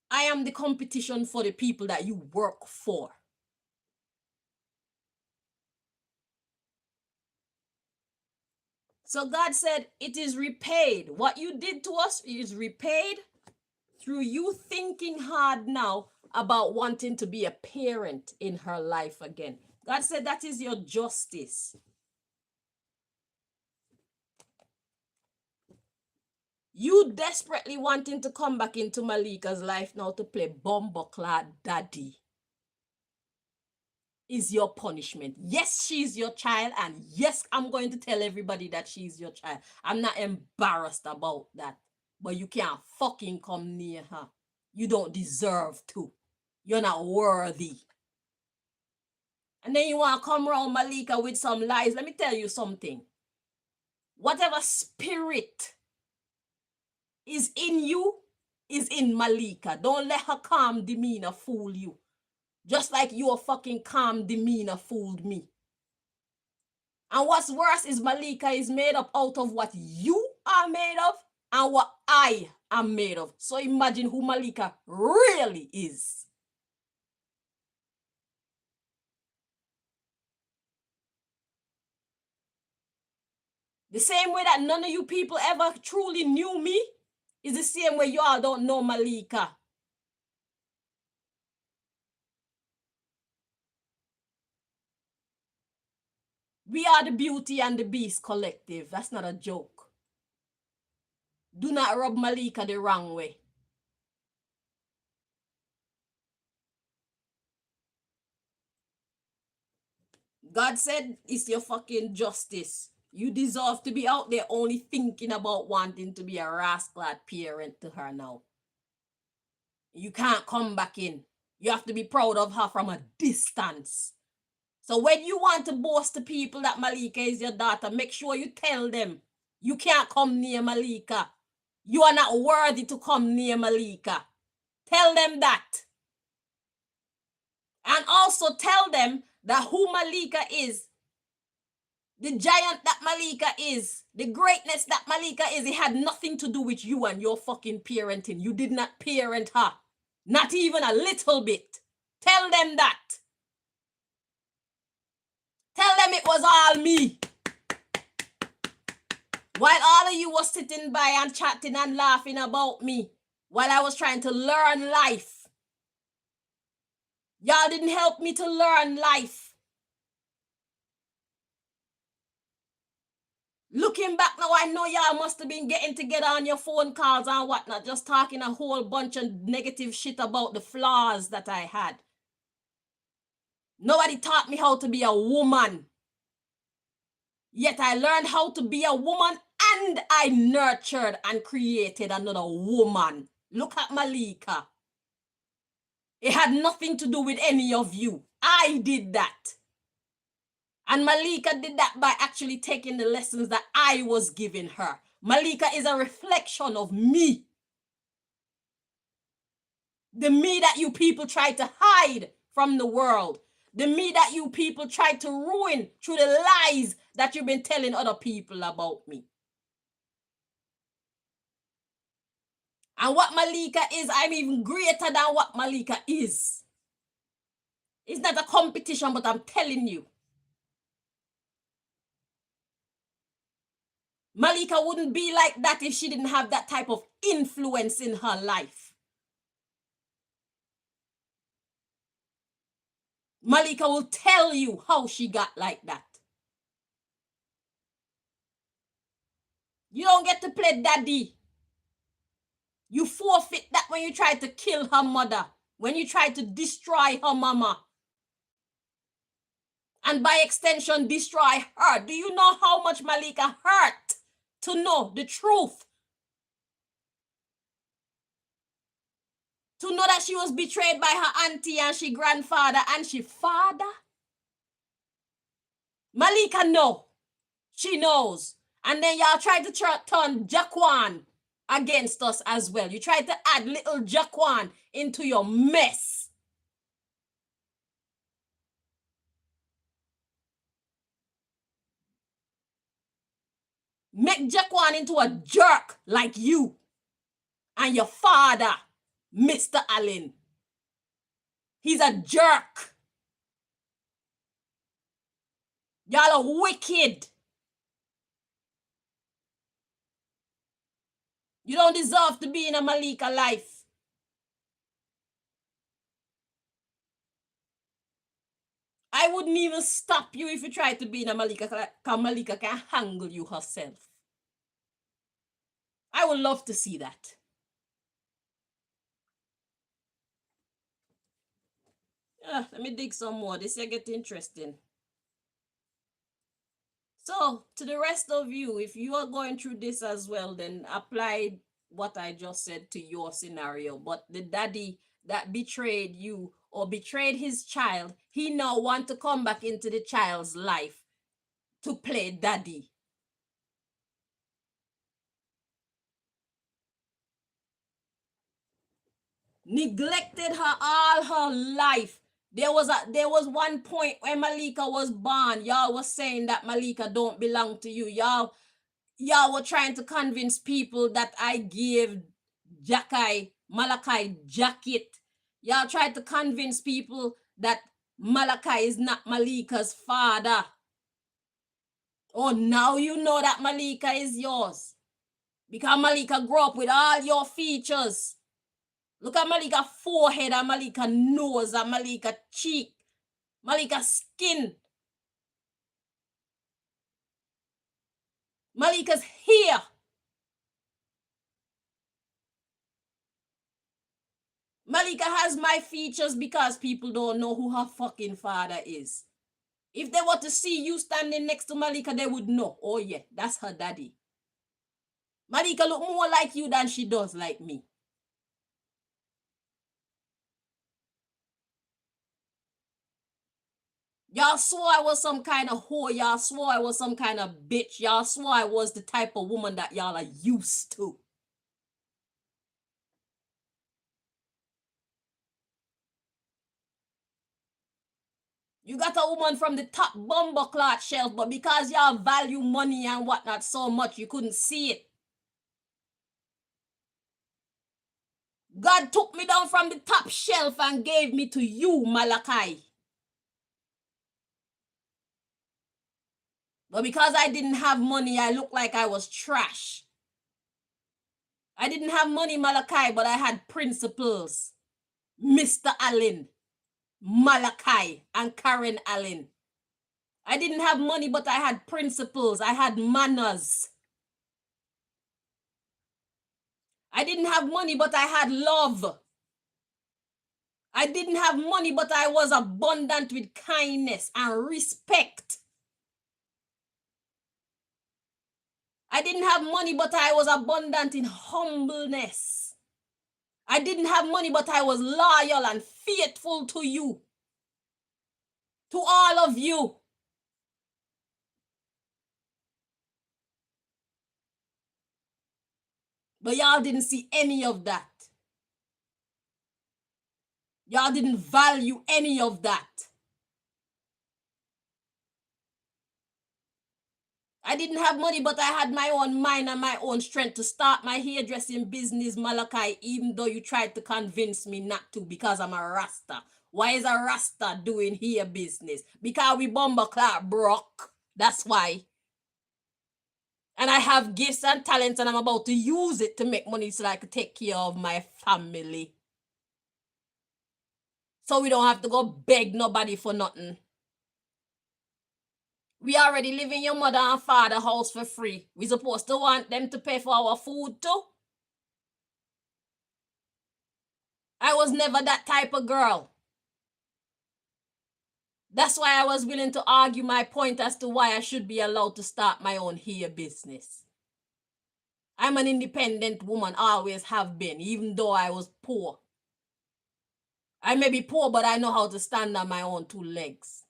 Speaker 1: I am the competition for the people that you work for. So God said, it is repaid. What you did to us is repaid through you thinking hard now about wanting to be a parent in her life again. God said that is your justice. You desperately wanting to come back into Malika's life now to play bumbleclad daddy is your punishment. Yes, she's your child, and yes, I'm going to tell everybody that she's your child. I'm not embarrassed about that, but you can't fucking come near her. You don't deserve to. You're not worthy. And then you want to come around Malika with some lies. Let me tell you something. Whatever spirit is in you is in Malika. Don't let her calm demeanor fool you. Just like your fucking calm demeanor fooled me. And what's worse is Malika is made up out of what you are made of and what I am made of. So imagine who Malika really is. The same way that none of you people ever truly knew me is the same way you all don't know Malika. We are the Beauty and the Beast collective. That's not a joke. Do not rub Malika the wrong way. God said it's your fucking justice. You deserve to be out there only thinking about wanting to be a rascal parent to her now. You can't come back in. You have to be proud of her from a distance. So when you want to boast to people that Malika is your daughter, make sure you tell them you can't come near Malika. You are not worthy to come near Malika. Tell them that. And also tell them that who Malika is, the giant that Malika is, the greatness that Malika is, it had nothing to do with you and your fucking parenting. You did not parent her. Not even a little bit. Tell them that. Tell them it was all me. While all of you was sitting by and chatting and laughing about me, while I was trying to learn life, y'all didn't help me to learn life. Looking back now, I know y'all must have been getting together on your phone calls and whatnot, just talking a whole bunch of negative shit about the flaws that I had. Nobody taught me how to be a woman. Yet I learned how to be a woman and I nurtured and created another woman. Look at Malika. It had nothing to do with any of you. I did that. And Malika did that by actually taking the lessons that I was giving her. Malika is a reflection of me. The me that you people try to hide from the world. The me that you people try to ruin through the lies that you've been telling other people about me. And what Malika is, I'm even greater than what Malika is. It's not a competition, but I'm telling you. Malika wouldn't be like that if she didn't have that type of influence in her life. Malika will tell you how she got like that. You don't get to play daddy. You forfeit that when you try to kill her mother, when you try to destroy her mama, and by extension destroy her. Do you know how much Malika hurt to know the truth? To know that she was betrayed by her auntie and she grandfather and she father? Malika know. She knows. And then y'all try to turn Jaquan against us as well. You try to add little Jaquan into your mess. Make Jaquan into a jerk like you and your father, Mr. Allen. He's a jerk. Y'all are wicked. You don't deserve to be in a Malika life. I wouldn't even stop you if you tried to be in a Malika, because Malika can handle you herself. I would love to see that. Let me dig some more. This will get interesting. So, to the rest of you, if you are going through this as well, then apply what I just said to your scenario. But the daddy that betrayed you or betrayed his child, he now want to come back into the child's life to play daddy. Neglected her all her life. There was one point when Malika was born. Y'all was saying that Malika don't belong to you. Y'all were trying to convince people that I gave Jah-Ki, Malaki jacket. Y'all tried to convince people that Malaki is not Malika's father. Oh, now you know that Malika is yours. Because Malika grew up with all your features. Look at Malika's forehead and Malika's nose and Malika's cheek. Malika's skin. Malika's hair. Malika has my features because people don't know who her fucking father is. If they were to see you standing next to Malika, they would know. Oh yeah, that's her daddy. Malika look more like you than she does like me. Y'all swore I was some kind of whore. Y'all swore I was some kind of bitch. Y'all swore I was the type of woman that y'all are used to. You got a woman from the top bumper cloth shelf, but because y'all value money and whatnot so much, you couldn't see it. God took me down from the top shelf and gave me to you, Malaki. But because I didn't have money, I looked like I was trash. I didn't have money, Malaki, but I had principles. Mr. Allen, Malaki, and Karen Allen. I didn't have money, but I had principles. I had manners. I didn't have money, but I had love. I didn't have money, but I was abundant with kindness and respect. I didn't have money, but I was abundant in humbleness. I didn't have money, but I was loyal and faithful to you. To all of you. But y'all didn't see any of that. Y'all didn't value any of that. I didn't have money, but I had my own mind and my own strength to start my hairdressing business, Malaki, even though you tried to convince me not to because I'm a Rasta. Why is a Rasta doing hair business? Because we bumper clock broke. That's why. And I have gifts and talents and I'm about to use it to make money so that I can take care of my family. So we don't have to go beg nobody for nothing. We already live in your mother and father house for free. We supposed to want them to pay for our food too? I was never that type of girl. That's why I was willing to argue my point as to why I should be allowed to start my own hair business. I'm an independent woman, always have been, even though I was poor. I may be poor, but I know how to stand on my own two legs.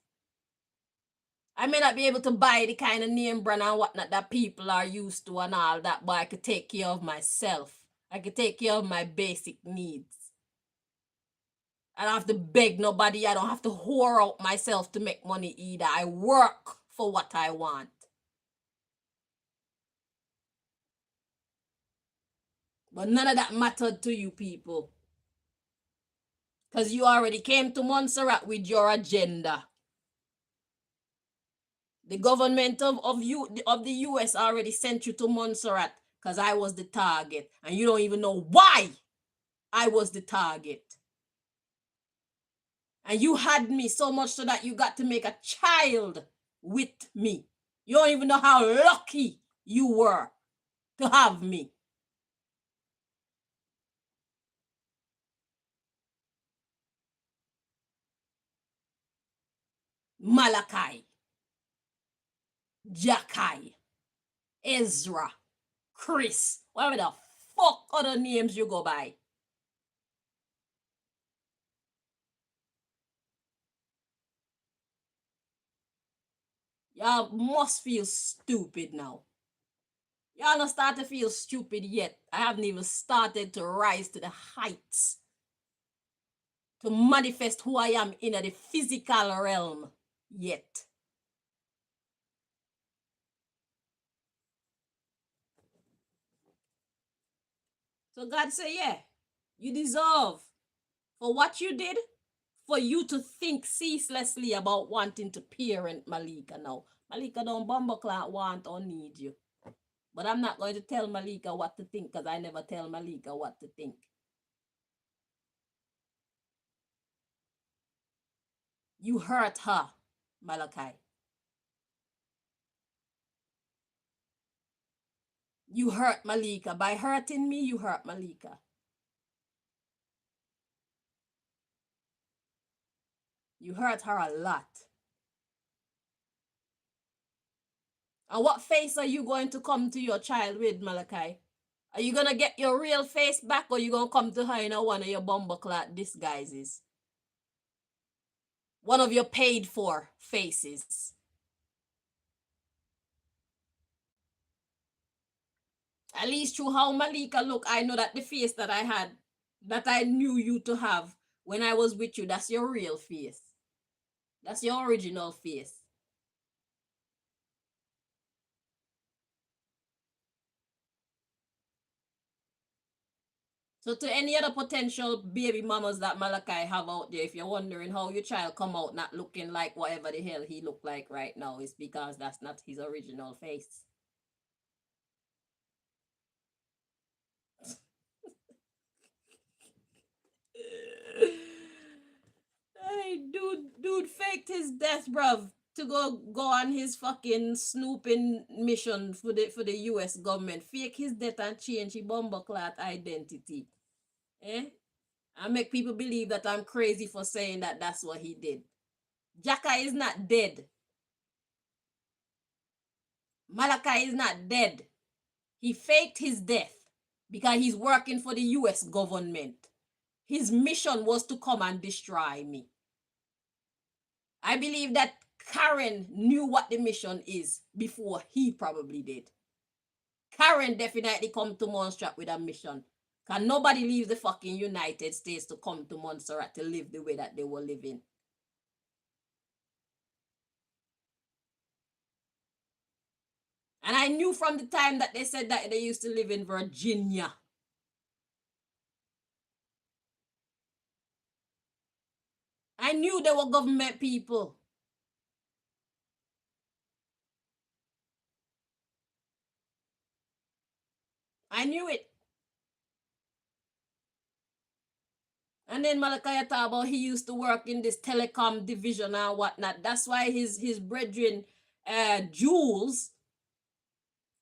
Speaker 1: I may not be able to buy the kind of name brand and whatnot that people are used to and all that, but I could take care of myself. I could take care of my basic needs. I don't have to beg nobody. I don't have to whore out myself to make money either. I work for what I want. But none of that mattered to you people. Because you already came to Montserrat with your agenda. The government of the US already sent you to Montserrat because I was the target. And you don't even know why I was the target. And you had me so much so that you got to make a child with me. You don't even know how lucky you were to have me. Malaki, Jah-Ki, Ezra, Chris, whatever the fuck other names you go by. Y'all must feel stupid now. Y'all not start to feel stupid yet. I haven't even started to rise to the heights to manifest who I am in the physical realm yet. So God say, yeah, you deserve for what you did, for you to think ceaselessly about wanting to parent Malika now. Malika don't bumbleclot want or need you. But I'm not going to tell Malika what to think because I never tell Malika what to think. You hurt her, Malaki. You hurt Malika. By hurting me, you hurt Malika. You hurt her a lot. And what face are you going to come to your child with, Malaki? Are you going to get your real face back or you going to come to her in one of your bumbleclot disguises? One of your paid for faces. At least through how Malika look, I know that the face that I had, that I knew you to have when I was with you, that's your real face. That's your original face. So to any other potential baby mamas that Malaki have out there, if you're wondering how your child come out not looking like whatever the hell he look like right now, it's because that's not his original face. Hey, dude faked his death, bruv, to go on his fucking snooping mission for the US government. Fake his death and change his bumbleclot identity. Eh? And make people believe that I'm crazy for saying that that's what he did. Jah-Ki is not dead. Malaki is not dead. He faked his death because he's working for the US government. His mission was to come and destroy me. I believe that Karen knew what the mission is before he probably did. Karen definitely come to Montserrat with a mission. Because nobody leaves the fucking United States to come to Montserrat to live the way that they were living. And I knew from the time that they said that they used to live in Virginia. I knew they were government people. I knew it. And then Malaki talk about he used to work in this telecom division and whatnot. That's why his brethren, Jules,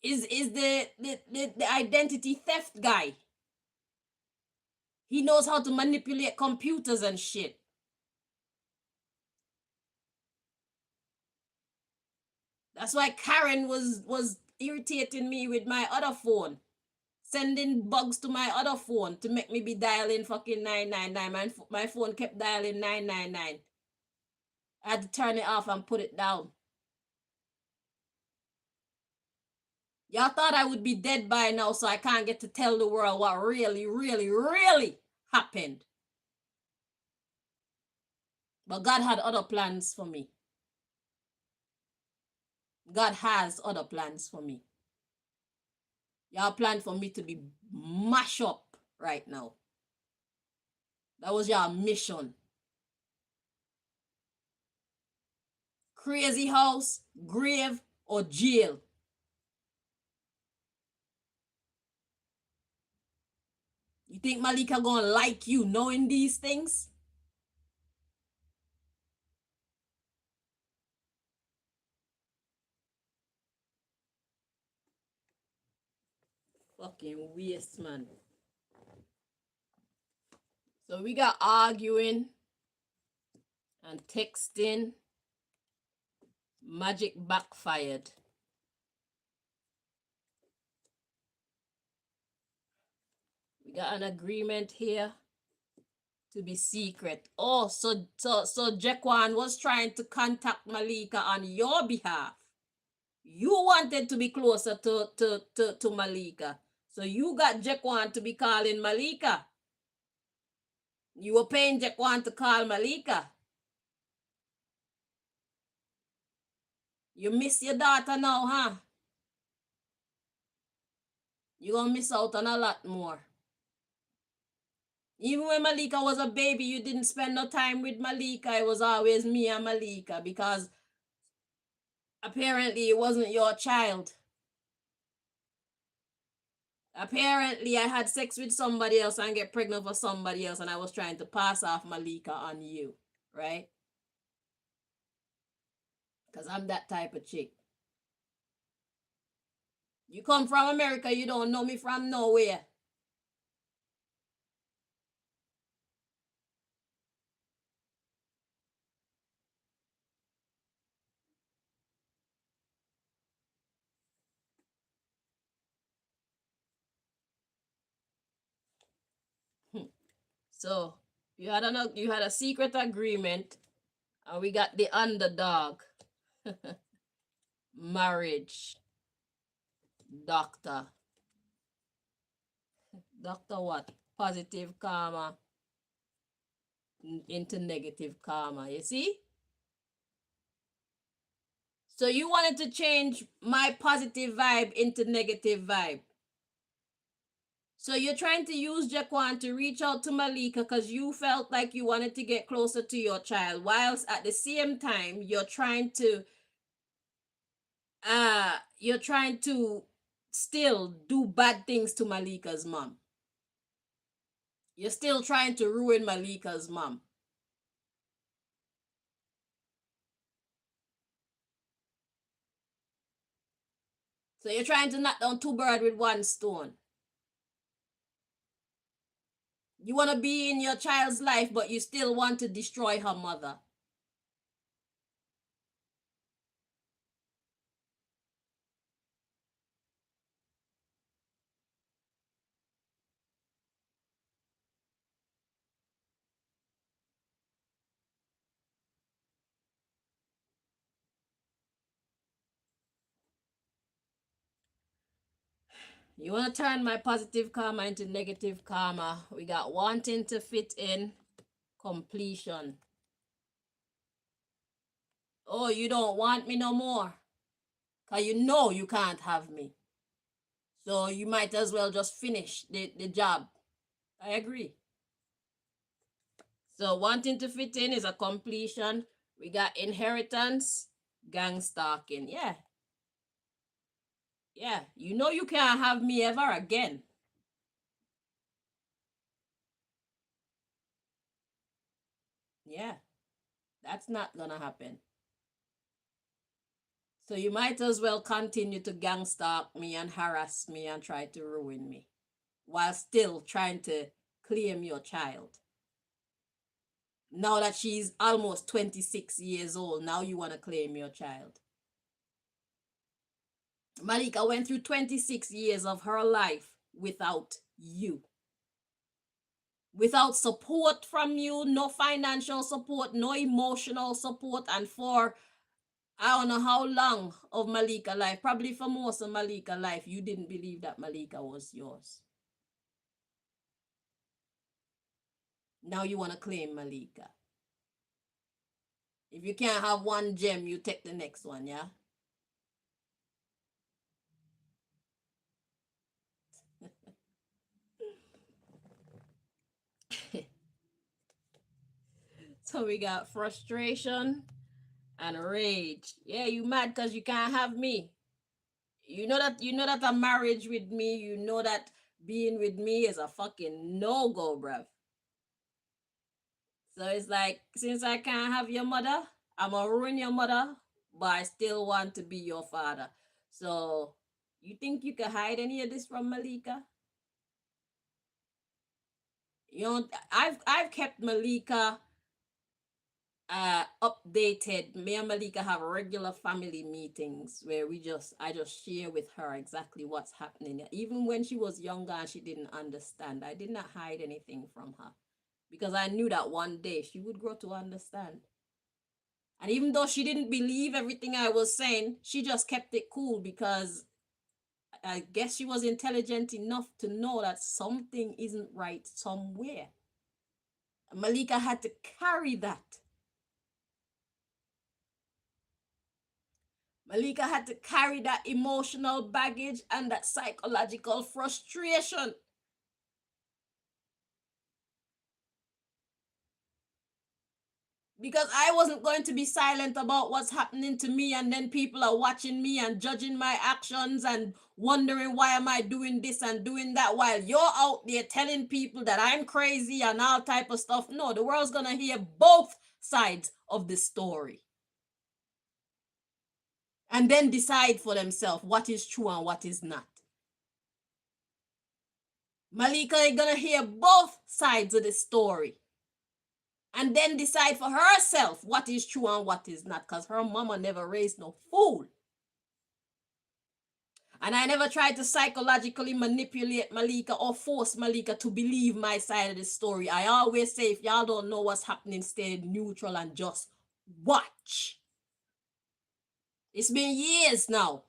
Speaker 1: is the identity theft guy. He knows how to manipulate computers and shit. That's why Karen was irritating me with my other phone. Sending bugs to my other phone to make me be dialing fucking 999. My phone kept dialing 999. I had to turn it off and put it down. Y'all thought I would be dead by now, so I can't get to tell the world what really, really, really happened. But God had other plans for me. God has other plans for me. Y'all planned for me to be mashed up right now. That was your mission. Crazy house, grave, or jail. You think Malika gonna like you knowing these things? Fucking waste, man. So we got arguing and texting. Magic backfired. We got an agreement here to be secret. Oh, so Jaquan was trying to contact Malika on your behalf. You wanted to be closer to Malika. So you got Jaquan to be calling Malika. You were paying Jaquan to call Malika. You miss your daughter now, huh? You're gonna miss out on a lot more. Even when Malika was a baby, you didn't spend no time with Malika. It was always me and Malika because apparently it wasn't your child. Apparently I had sex with somebody else and get pregnant for somebody else, and I was trying to pass off Malika on you, right? Because I'm that type of chick. You come from America, you don't know me from nowhere. So you had a secret agreement, and we got the underdog. Marriage. Doctor. Doctor what? Positive karma into negative karma. You see? So you wanted to change my positive vibe into negative vibe. So you're trying to use Jaquan to reach out to Malika because you felt like you wanted to get closer to your child, whilst at the same time you're trying to still do bad things to Malika's mom. You're still trying to ruin Malika's mom. So you're trying to knock down two birds with one stone. You want to be in your child's life, but you still want to destroy her mother. You want to turn my positive karma into negative karma. We got wanting to fit in, completion. Oh, you don't want me no more. Because you know you can't have me. So you might as well just finish the job. I agree. So wanting to fit in is a completion. We got inheritance, gang stalking. Yeah. Yeah. You know you can't have me ever again. Yeah. That's not gonna happen. So you might as well continue to gang stalk me and harass me and try to ruin me while still trying to claim your child. Now that she's almost 26 years old, now you want to claim your child. Malika went through 26 years of her life without you. Without support from you, no financial support, no emotional support, and for I don't know how long of Malika life, probably for most of Malika life, you didn't believe that Malika was yours. Now you want to claim Malika. If you can't have one gem, you take the next one, yeah? So we got frustration and rage. Yeah, you mad because you can't have me. You know that a marriage with me, you know that being with me is a fucking no-go, bruv. So it's like, since I can't have your mother, I'm gonna ruin your mother, but I still want to be your father. So you think you can hide any of this from Malika? You know, I've kept Malika updated. Me and Malika have regular family meetings where I just share with her exactly what's happening. Even when she was younger and she didn't understand, I did not hide anything from her because I knew that one day she would grow to understand. And even though she didn't believe everything I was saying, she just kept it cool because I guess she was intelligent enough to know that something isn't right somewhere. Malika had to carry that. Malika had to carry that emotional baggage and that psychological frustration. Because I wasn't going to be silent about what's happening to me, and then people are watching me and judging my actions and wondering why am I doing this and doing that while you're out there telling people that I'm crazy and all type of stuff. No, the world's gonna hear both sides of the story and then decide for themselves what is true and what is not. Malika is gonna hear both sides of the story and then decide for herself what is true and what is not, because her mama never raised no fool. And I never tried to psychologically manipulate Malika or force Malika to believe my side of the story. I always say, if y'all don't know what's happening, stay neutral and just watch. It's been years now.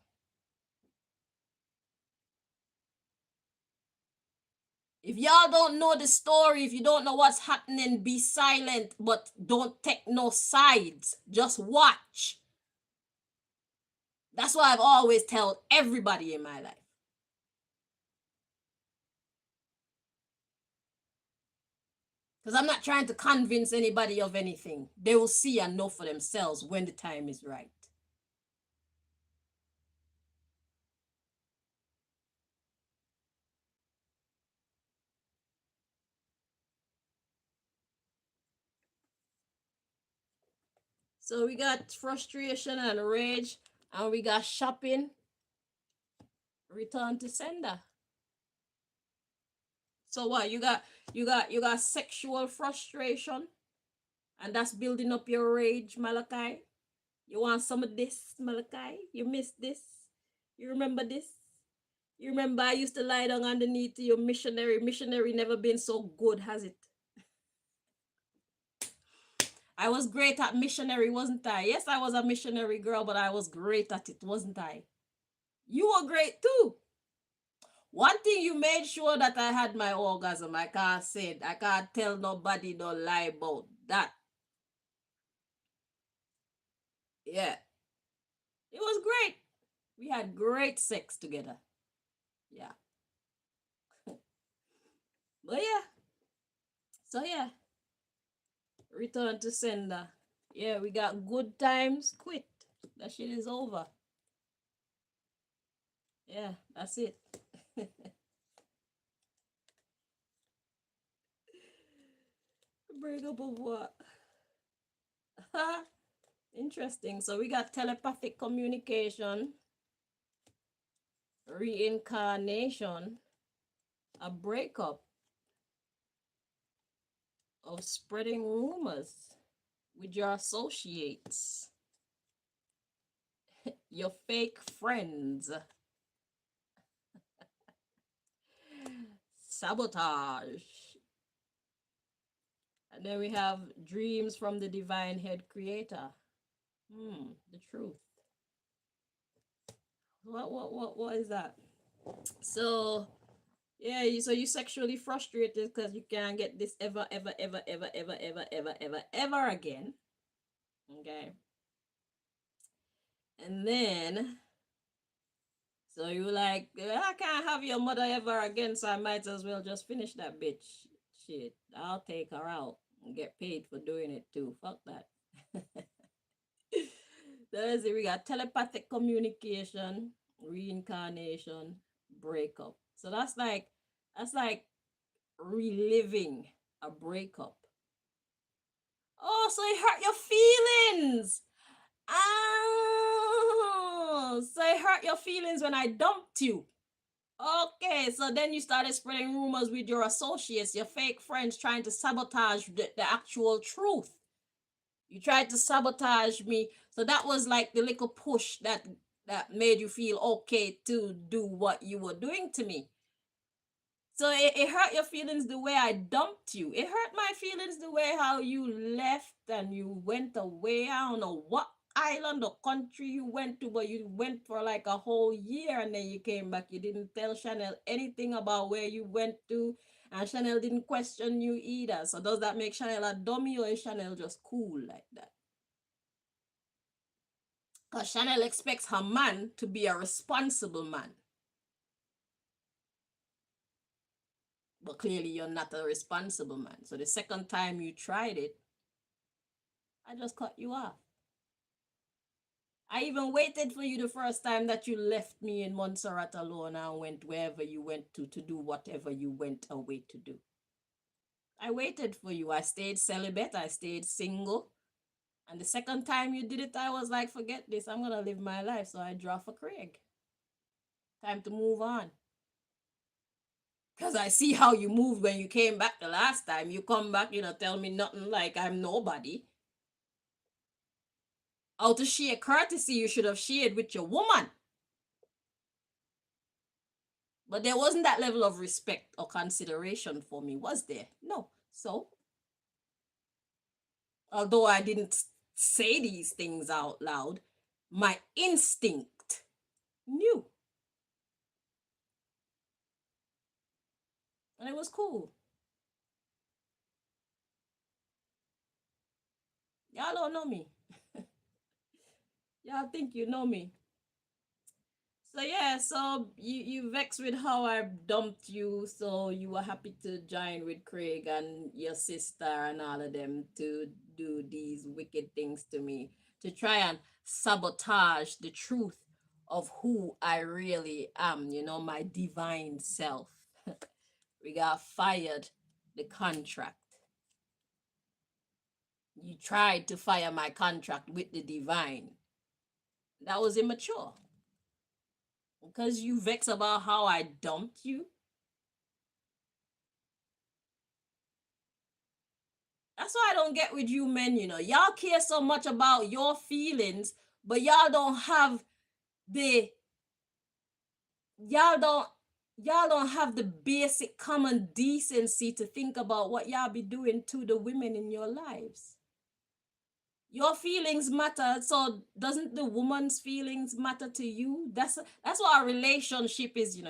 Speaker 1: If y'all don't know the story, if you don't know what's happening, be silent, but don't take no sides. Just watch. That's what I've always told everybody in my life. Because I'm not trying to convince anybody of anything. They will see and know for themselves when the time is right. So we got frustration and rage, and we got shopping, return to sender. So what you got sexual frustration, and that's building up your rage, Malaki. You want some of this, Malaki? You miss this? You remember this? You remember I used to lie down underneath your missionary. Missionary never been so good, has it? I was great at missionary, wasn't I? Yes, I was a missionary girl, but I was great at it, wasn't I? You were great too. One thing, you made sure that I had my orgasm. I can't say it. I can't tell nobody no lie about that. Yeah. It was great. We had great sex together. Yeah. But yeah. So yeah. Return to sender. Yeah, we got good times. Quit. That shit is over. Yeah, that's it. Break up of what? Interesting. So we got telepathic communication, reincarnation, a breakup of spreading rumors with your associates, your fake friends, sabotage. And then we have dreams from the divine head creator. The truth. What is that? So yeah, so you sexually frustrated because you can't get this ever, ever, ever, ever, ever, ever, ever, ever, ever again. Okay. And then, so you like, I can't have your mother ever again, so I might as well just finish that bitch. Shit, I'll take her out and get paid for doing it too. Fuck that. There's it. We got telepathic communication, reincarnation, breakup. So that's like reliving a breakup. Oh, so it hurt your feelings. Oh, so it hurt your feelings when I dumped you. Okay, so then you started spreading rumors with your associates, your fake friends, trying to sabotage the actual truth. You tried to sabotage me. So that was like the little push that made you feel okay to do what you were doing to me. So it hurt your feelings the way I dumped you. It hurt my feelings the way how you left and you went away. I don't know what island or country you went to, but you went for like a whole year and then you came back. You didn't tell Chanel anything about where you went to, and Chanel didn't question you either. So does that make Chanel a dummy, or is Chanel just cool like that? Because Chanel expects her man to be a responsible man. But clearly you're not a responsible man. So the second time you tried it, I just cut you off. I even waited for you the first time that you left me in Montserrat alone and went wherever you went to do whatever you went away to do. I waited for you. I stayed celibate. I stayed single. And the second time you did it, I was like, forget this. I'm going to live my life. So I draw for Craig. Time to move on. Because I see how you moved when you came back the last time. You come back, tell me nothing like I'm nobody. Out of sheer courtesy, you should have shared with your woman. But there wasn't that level of respect or consideration for me, was there? No. So, although I didn't say these things out loud, my instinct knew. And it was cool. Y'all don't know me. Y'all think you know me. So yeah, so you vexed with how I dumped you, so you were happy to join with Craig and your sister and all of them to do these wicked things to me, to try and sabotage the truth of who I really am, my divine self. We got fired the contract. You tried to fire my contract with the divine. That was immature. Because you vex about how I dumped you. That's why I don't get with you men, Y'all care so much about your feelings, but y'all don't have the y'all don't have the basic common decency to think about what y'all be doing to the women in your lives. Your feelings matter, so doesn't the woman's feelings matter to you? That's what a relationship is,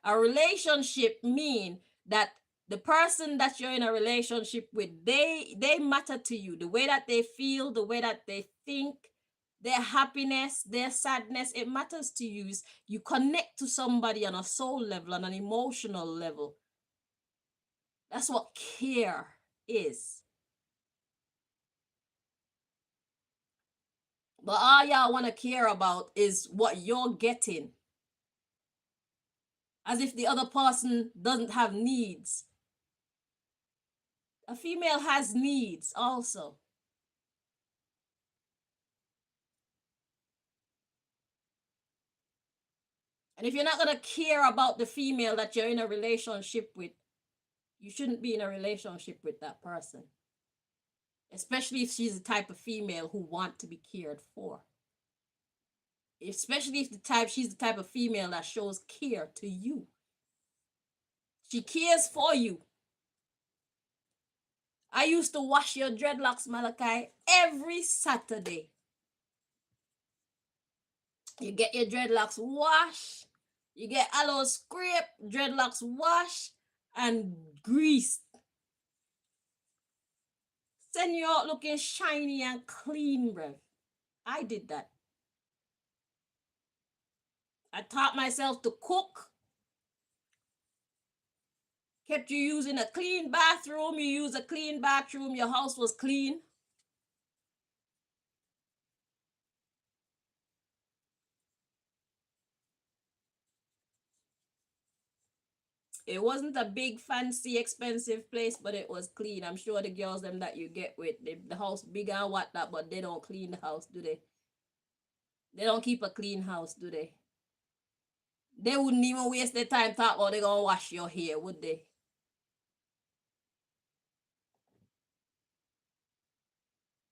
Speaker 1: A relationship mean that the person that you're in a relationship with, they matter to you. The way that they feel, the way that they think, their happiness, their sadness, it matters to you. You connect to somebody on a soul level, on an emotional level. That's what care is. But all y'all want to care about is what you're getting. As if the other person doesn't have needs. A female has needs also. And if you're not going to care about the female that you're in a relationship with, you shouldn't be in a relationship with that person. Especially if she's the type of female who wants to be cared for. Especially if she's the type of female that shows care to you. She cares for you. I used to wash your dreadlocks, Malaki, every Saturday. You get your dreadlocks washed. You get aloe scrape, dreadlocks washed and greased. Send you out looking shiny and clean, bruv. I did that. I taught myself to cook. Kept you using a clean bathroom. You use a clean bathroom. Your house was clean. It wasn't a big, fancy, expensive place, but it was clean. I'm sure the girls them that you get with, the house big and whatnot, but they don't clean the house, do they? They don't keep a clean house, do they? They wouldn't even waste their time talking about they gonna wash your hair, would they?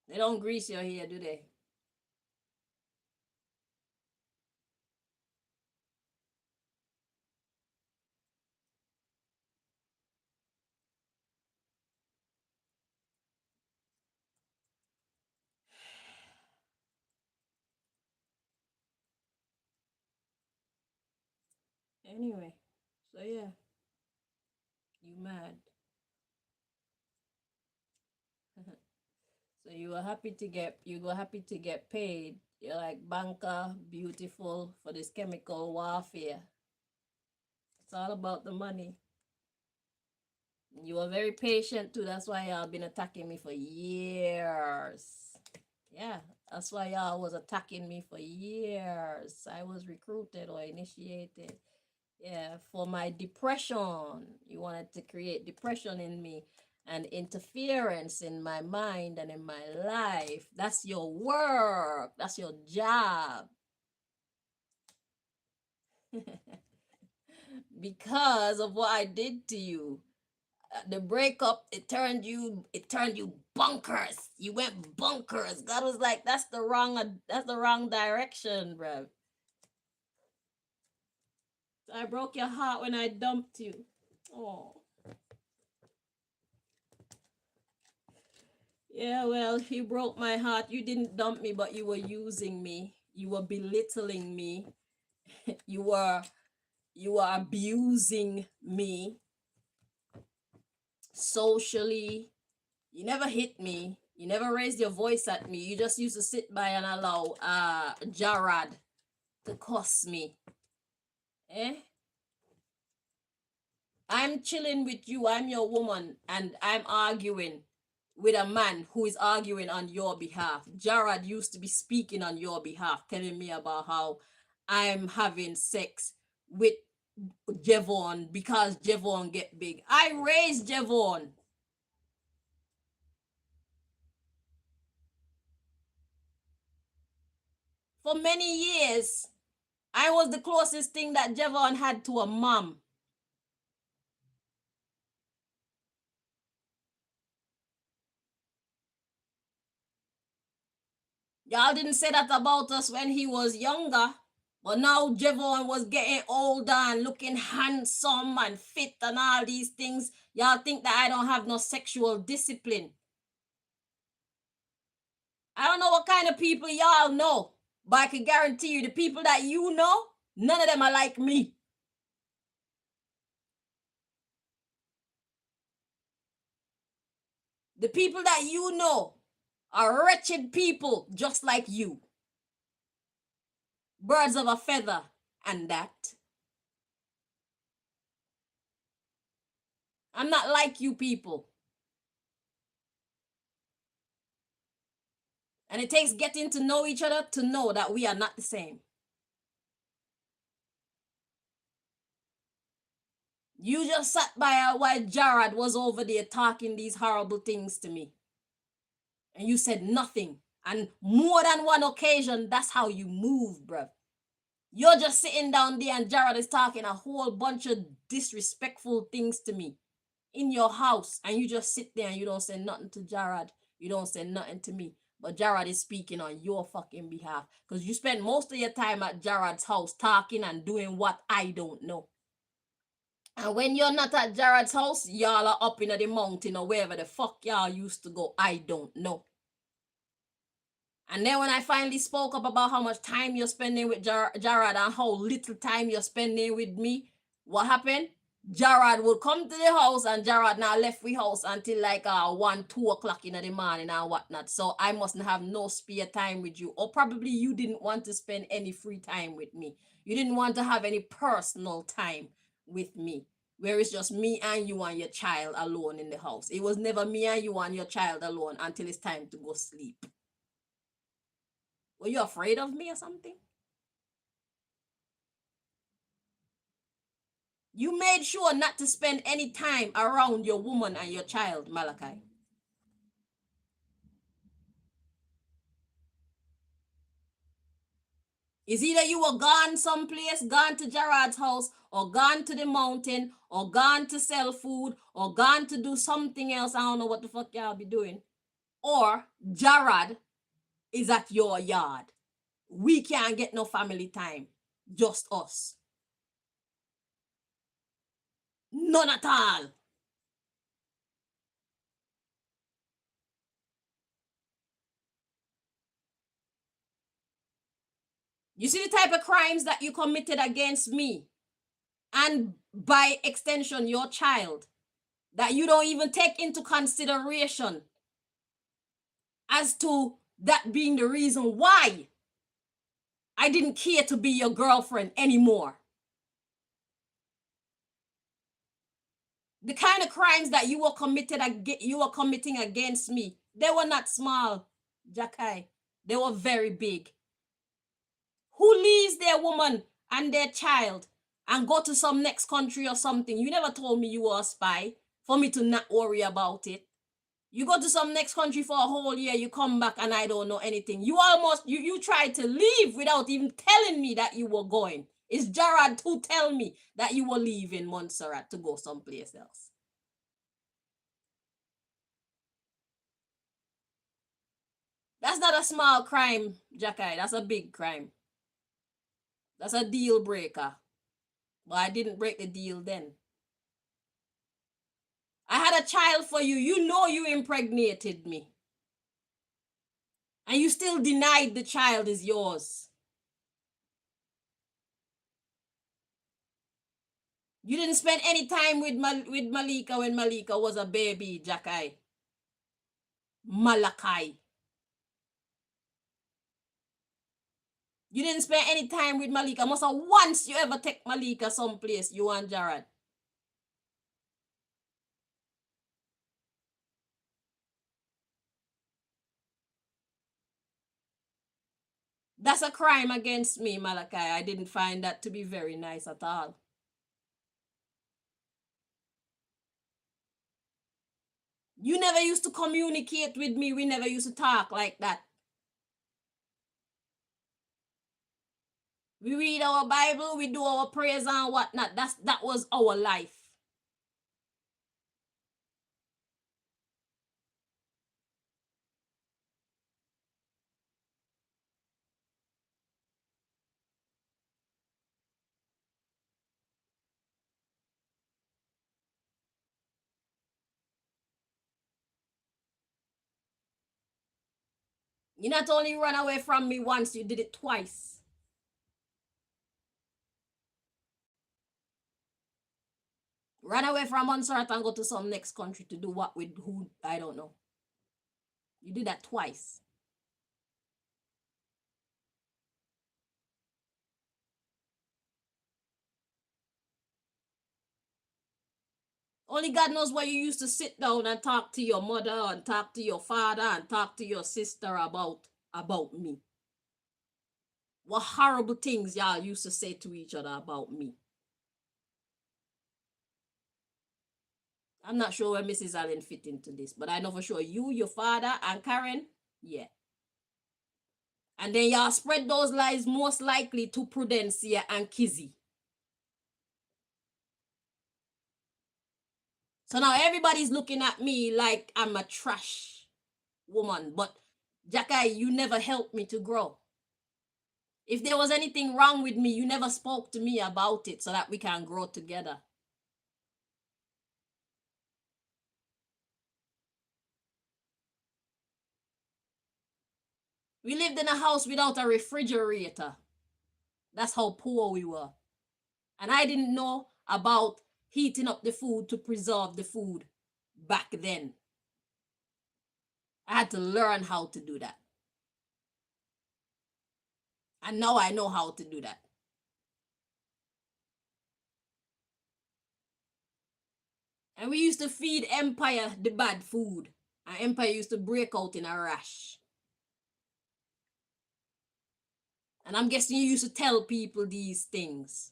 Speaker 1: They don't grease your hair, do they? Anyway, so yeah, you mad. So you were happy to get paid. You're like banker, beautiful for this chemical warfare. It's all about the money. You were very patient too. That's why y'all been attacking me for years. Yeah, that's why y'all was attacking me for years. I was recruited or initiated. Yeah, for my depression. You wanted to create depression in me and interference in my mind and in my life. That's your work. That's your job. Because of what I did to you. The breakup, it turned you bonkers. You went bonkers. God was like, that's the wrong direction, bro. I broke your heart when I dumped you. Oh. Yeah, well, you broke my heart. You didn't dump me, but you were using me. You were belittling me. you were abusing me socially. You never hit me. You never raised your voice at me. You just used to sit by and allow Jarrad to cuss me. Eh? I'm chilling with you. I'm your woman, and I'm arguing with a man who is arguing on your behalf. Jarrad used to be speaking on your behalf, telling me about how I'm having sex with Jevon because Jevon get big. I raised Jevon. For many years, I was the closest thing that Jevon had to a mom. Y'all didn't say that about us when he was younger. But now Jevon was getting older and looking handsome and fit and all these things. Y'all think that I don't have no sexual discipline. I don't know what kind of people y'all know, but I can guarantee you the people that you know, none of them are like me. The people that you know are wretched people just like you. Birds of a feather and that. I'm not like you people. And it takes getting to know each other to know that we are not the same. You just sat by while Jarrad was over there talking these horrible things to me. And you said nothing. And more than one occasion, that's how you move, bruv. You're just sitting down there and Jarrad is talking a whole bunch of disrespectful things to me in your house. And you just sit there and you don't say nothing to Jarrad. You don't say nothing to me. But Jarrad is speaking on your fucking behalf. Because you spend most of your time at Jarrad's house talking and doing what I don't know. And when you're not at Jarrad's house, y'all are up in the mountain or wherever the fuck y'all used to go. I don't know. And then when I finally spoke up about how much time you're spending with Jarrod and how little time you're spending with me, what happened? Jarrod would come to the house, and Jarrod now left we house until like 1, 2 o'clock in the morning and whatnot. So I mustn't have no spare time with you. Or probably you didn't want to spend any free time with me. You didn't want to have any personal time with me, where it's just me and you and your child alone in the house. It was never me and you and your child alone until it's time to go sleep. Were you afraid of me or something? You made sure not to spend any time around your woman and your child, Malaki. It's either you were gone someplace, gone to Jarrod's house, or gone to the mountain, or gone to sell food, or gone to do something else. I don't know what the fuck y'all be doing. Or Jarrod is at your yard. We can't get no family time. Just us. None at all. You see the type of crimes that you committed against me, and by extension, your child, that you don't even take into consideration as to that being the reason why I didn't care to be your girlfriend anymore. The kind of crimes that you were committing against me, they were not small, Jah-Ki. They were very big. Who leaves their woman and their child and go to some next country or something? You never told me you were a spy for me to not worry about it. You go to some next country for a whole year, you come back and I don't know anything. You tried to leave without even telling me that you were going. It's Jarrod who tell me that you were leaving Montserrat to go someplace else. That's not a small crime, Jah-Ki. That's a big crime. That's a deal breaker. But I didn't break the deal then. I had a child for you. You know you impregnated me. And you still denied the child is yours. You didn't spend any time with Malika when Malika was a baby, Jah-Ki. Malaki. You didn't spend any time with Malika. Must have once you ever take Malika someplace, you and Jarrod. That's a crime against me, Malaki. I didn't find that to be very nice at all. You never used to communicate with me. We never used to talk like that. We read our Bible, we do our prayers and whatnot. That was our life. You not only run away from me once, you did it twice. Run away from Montserrat and go to some next country to do what with who, I don't know. You did that twice. Only God knows why you used to sit down and talk to your mother and talk to your father and talk to your sister about me. What horrible things y'all used to say to each other about me. I'm not sure where Mrs. Allen fit into this, but I know for sure you, your father, and Karen, yeah. And then y'all spread those lies most likely to Prudencia and Kizzy. So now everybody's looking at me like I'm a trash woman. But Jah-Ki, you never helped me to grow. If there was anything wrong with me, you never spoke to me about it so that we can grow together. We lived in a house without a refrigerator. That's how poor we were. And I didn't know about heating up the food to preserve the food back then. I had to learn how to do that. And now I know how to do that. And we used to feed Empire the bad food. And Empire used to break out in a rash. And I'm guessing you used to tell people these things.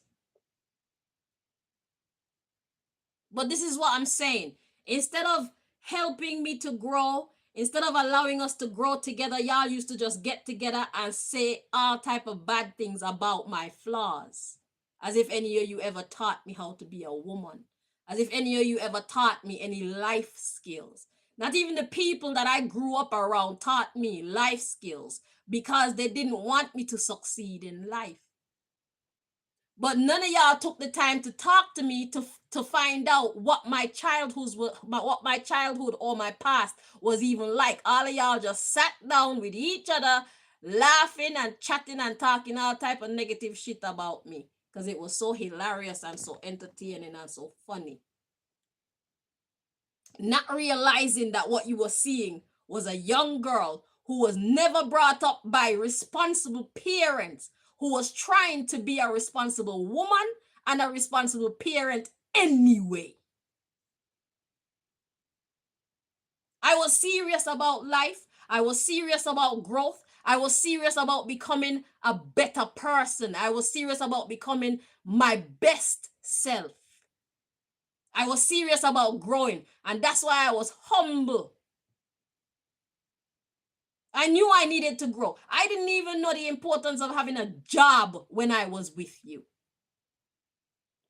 Speaker 1: But this is what I'm saying. Instead of helping me to grow, instead of allowing us to grow together, y'all used to just get together and say all type of bad things about my flaws. As if any of you ever taught me how to be a woman. As if any of you ever taught me any life skills. Not even the people that I grew up around taught me life skills because they didn't want me to succeed in life. But none of y'all took the time to talk to me to find out what my childhood or my past was even like. All of y'all just sat down with each other, laughing and chatting and talking all type of negative shit about me because it was so hilarious and so entertaining and so funny. Not realizing that what you were seeing was a young girl who was never brought up by responsible parents, who was trying to be a responsible woman and a responsible parent anyway. I was serious about life. I was serious about growth. I was serious about becoming a better person. I was serious about becoming my best self. I was serious about growing, and that's why I was humble. I knew I needed to grow. I didn't even know the importance of having a job when I was with you.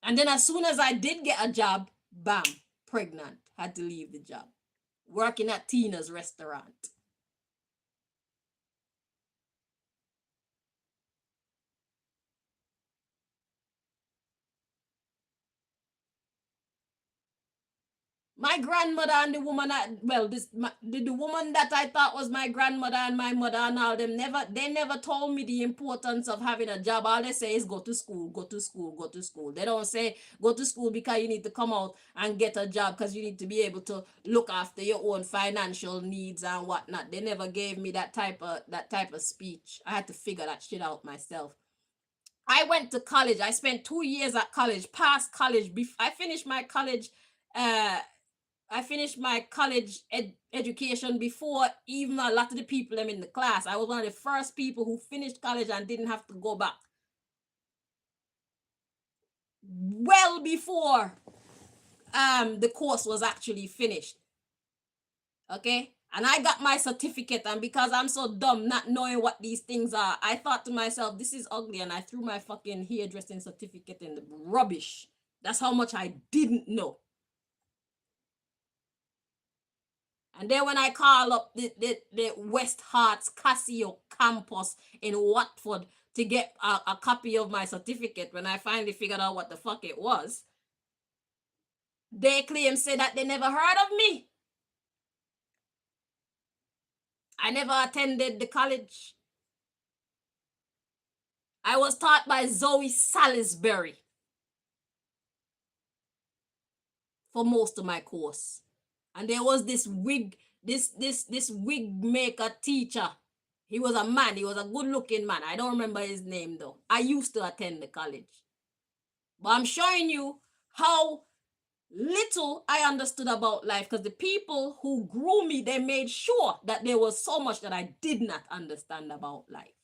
Speaker 1: And then as soon as I did get a job, bam, pregnant, had to leave the job. Working at Tina's restaurant. My grandmother and the woman, the woman that I thought was my grandmother and my mother and all them, they never told me the importance of having a job. All they say is go to school, go to school, go to school. They don't say go to school because you need to come out and get a job because you need to be able to look after your own financial needs and whatnot. They never gave me that type of speech. I had to figure that shit out myself. I went to college. I spent 2 years at college, past college. I finished my college education before even a lot of the people I'm in the class. I was one of the first people who finished college and didn't have to go back. Well before the course was actually finished. Okay? And I got my certificate, and because I'm so dumb not knowing what these things are, I thought to myself, this is ugly, and I threw my fucking hairdressing certificate in the rubbish. That's how much I didn't know. And then when I call up the West Hearts Casio campus in Watford to get a copy of my certificate, when I finally figured out what the fuck it was, they say that they never heard of me. I never attended the college. I was taught by Zoe Salisbury for most of my course. And there was this wig maker teacher. He was a man. He was a good-looking man. I don't remember his name, though. I used to attend the college. But I'm showing you how little I understood about life, because the people who grew me, they made sure that there was so much that I did not understand about life.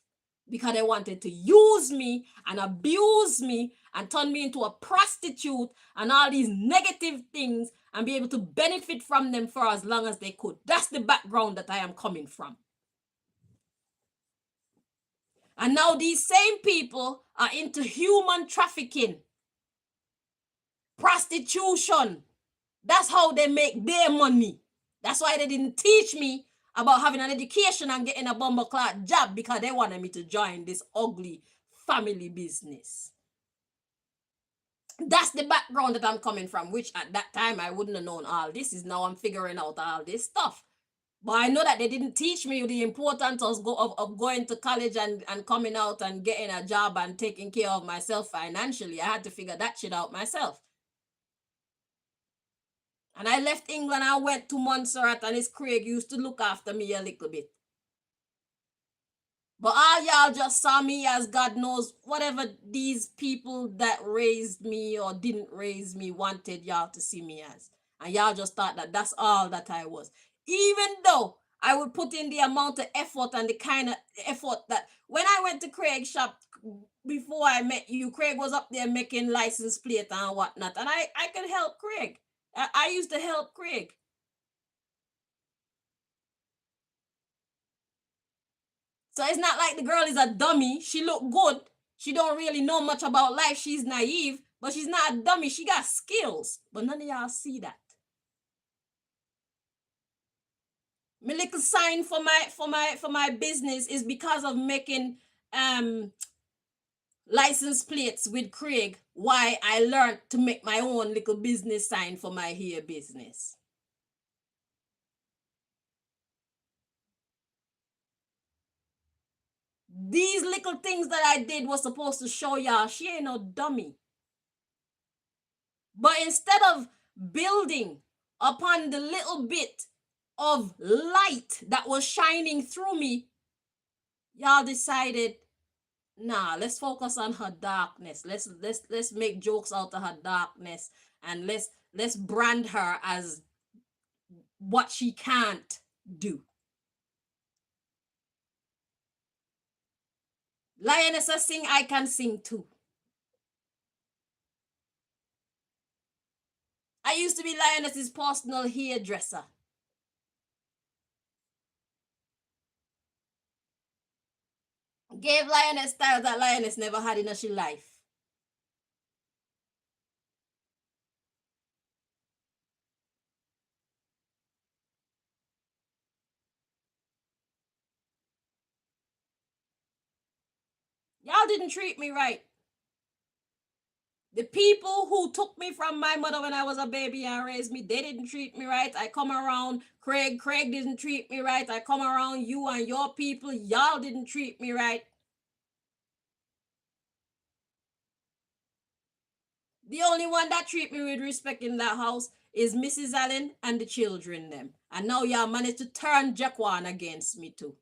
Speaker 1: Because they wanted to use me and abuse me and turn me into a prostitute and all these negative things and be able to benefit from them for as long as they could. That's the background that I am coming from. And now these same people are into human trafficking, prostitution. That's how they make their money. That's why they didn't teach me about having an education and getting a bomber-clad job, because they wanted me to join this ugly family business. That's the background that I'm coming from, which at that time I wouldn't have known all this. Is now I'm figuring out all this stuff. But I know that they didn't teach me the importance of going to college and coming out and getting a job and taking care of myself financially. I had to figure that shit out myself. And I left England, I went to Montserrat, and his Craig used to look after me a little bit. But all y'all just saw me as God knows whatever these people that raised me or didn't raise me wanted y'all to see me as. And y'all just thought that that's all that I was. Even though I would put in the amount of effort and the kind of effort that when I went to Craig's shop before I met you, Craig was up there making license plate and whatnot. And I could help Craig. I used to help Craig. So it's not like the girl is a dummy. She look good. She don't really know much about life. She's naive, but she's not a dummy. She got skills. But none of y'all see that. My little sign for my business is because of making license plates with Craig. Why I learned to make my own little business sign for my hair business. These little things that I did was supposed to show y'all she ain't no dummy. But instead of building upon the little bit of light that was shining through me, y'all decided, nah, let's focus on her darkness. Let's make jokes out of her darkness, and let's brand her as what she can't do. Lioness sing, I can sing too. I used to be Lioness's personal hairdresser. Gave Lioness styles that Lioness never had in her life. Y'all didn't treat me right. The people who took me from my mother when I was a baby and raised me, they didn't treat me right. I come around Craig didn't treat me right. I come around you and your people, y'all didn't treat me right. The only one that treat me with respect in that house is Mrs. Allen and the children them. And now y'all managed to turn Jaquan against me too.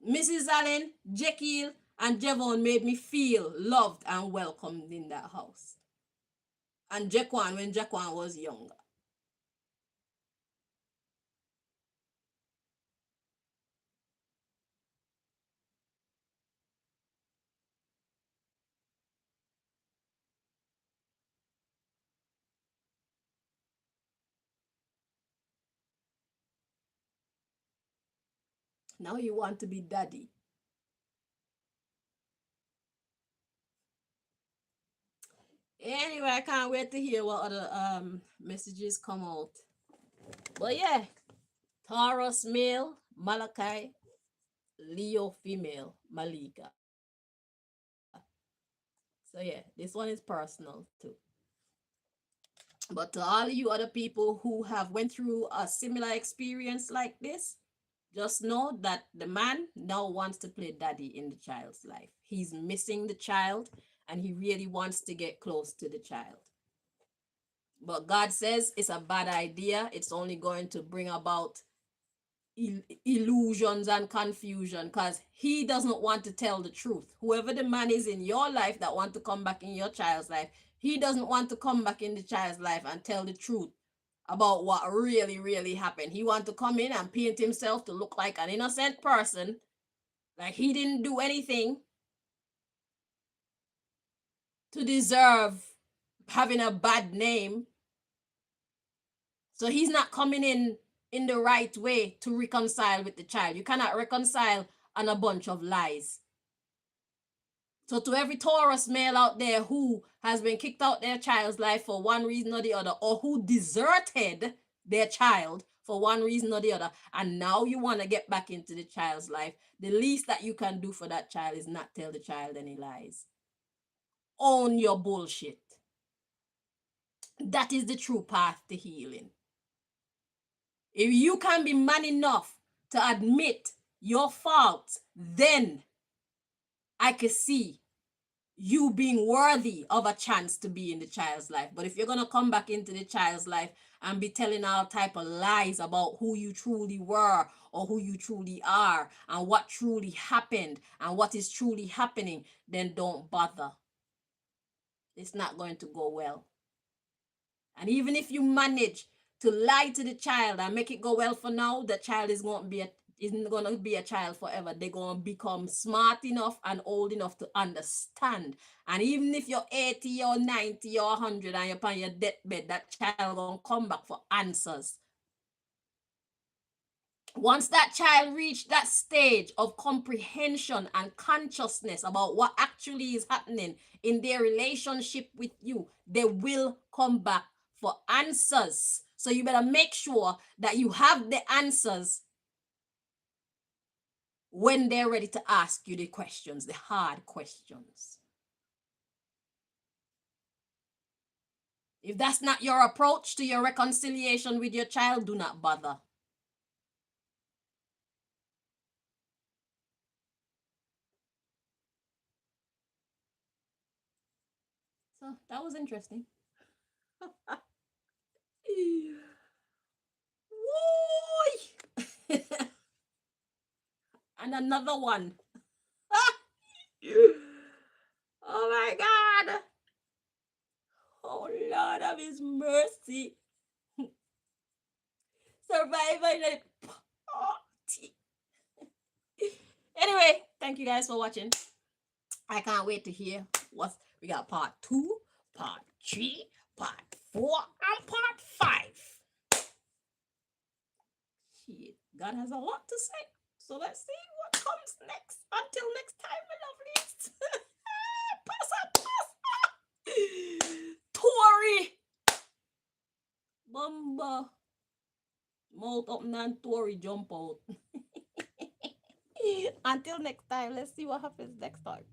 Speaker 1: Mrs. Allen, Jekyll, and Javon made me feel loved and welcomed in that house. And Jaquan when Jaquan was younger. Now you want to be daddy. Anyway, I can't wait to hear what other messages come out. But yeah, Taurus male, Malaki, Leo female, Malika. So yeah, this one is personal too. But to all of you other people who have went through a similar experience like this, just know that the man now wants to play daddy in the child's life. He's missing the child and he really wants to get close to the child. But God says it's a bad idea. It's only going to bring about illusions and confusion because he doesn't want to tell the truth. Whoever the man is in your life that want to come back in your child's life, he doesn't want to come back in the child's life and tell the truth about what really happened. He want to come in and paint himself to look like an innocent person, like he didn't do anything to deserve having a bad name. So he's not coming in the right way to reconcile with the child. You cannot reconcile on a bunch of lies. So to every Taurus male out there who has been kicked out their child's life for one reason or the other, or who deserted their child for one reason or the other, and now you want to get back into the child's life, the least that you can do for that child is not tell the child any lies. Own your bullshit. that is the true path to healing. If you can be man enough to admit your faults, then I can see you being worthy of a chance to be in the child's life. But if you're going to come back into the child's life and be telling all type of lies about who you truly were or who you truly are and what truly happened and what is truly happening, then don't bother. It's not going to go well. And even if you manage to lie to the child and make it go well for now, the child isn't going to be a child forever. They're going to become smart enough and old enough to understand. And even if you're 80 or 90 or 100 and you're on your deathbed, that child going to come back for answers. Once that child reached that stage of comprehension and consciousness about what actually is happening in their relationship with you, they will come back for answers. So you better make sure that you have the answers when they're ready to ask you the questions, the hard questions. If that's not your approach to your reconciliation with your child, do not bother. So that was interesting. And another one. Oh my God. Oh Lord of His mercy. Survivor in a party. Anyway, thank you guys for watching. I can't wait to hear what we got. Part 2, part 3, part 4, and part 5. Shit, God has a lot to say. So let's see what comes next. Until next time, my lovelies. Pass. Tory. Bumba. Mouth up and Tory jump out. Until next time, let's see what happens next time.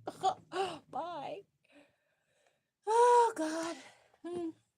Speaker 1: Bye. Oh, God.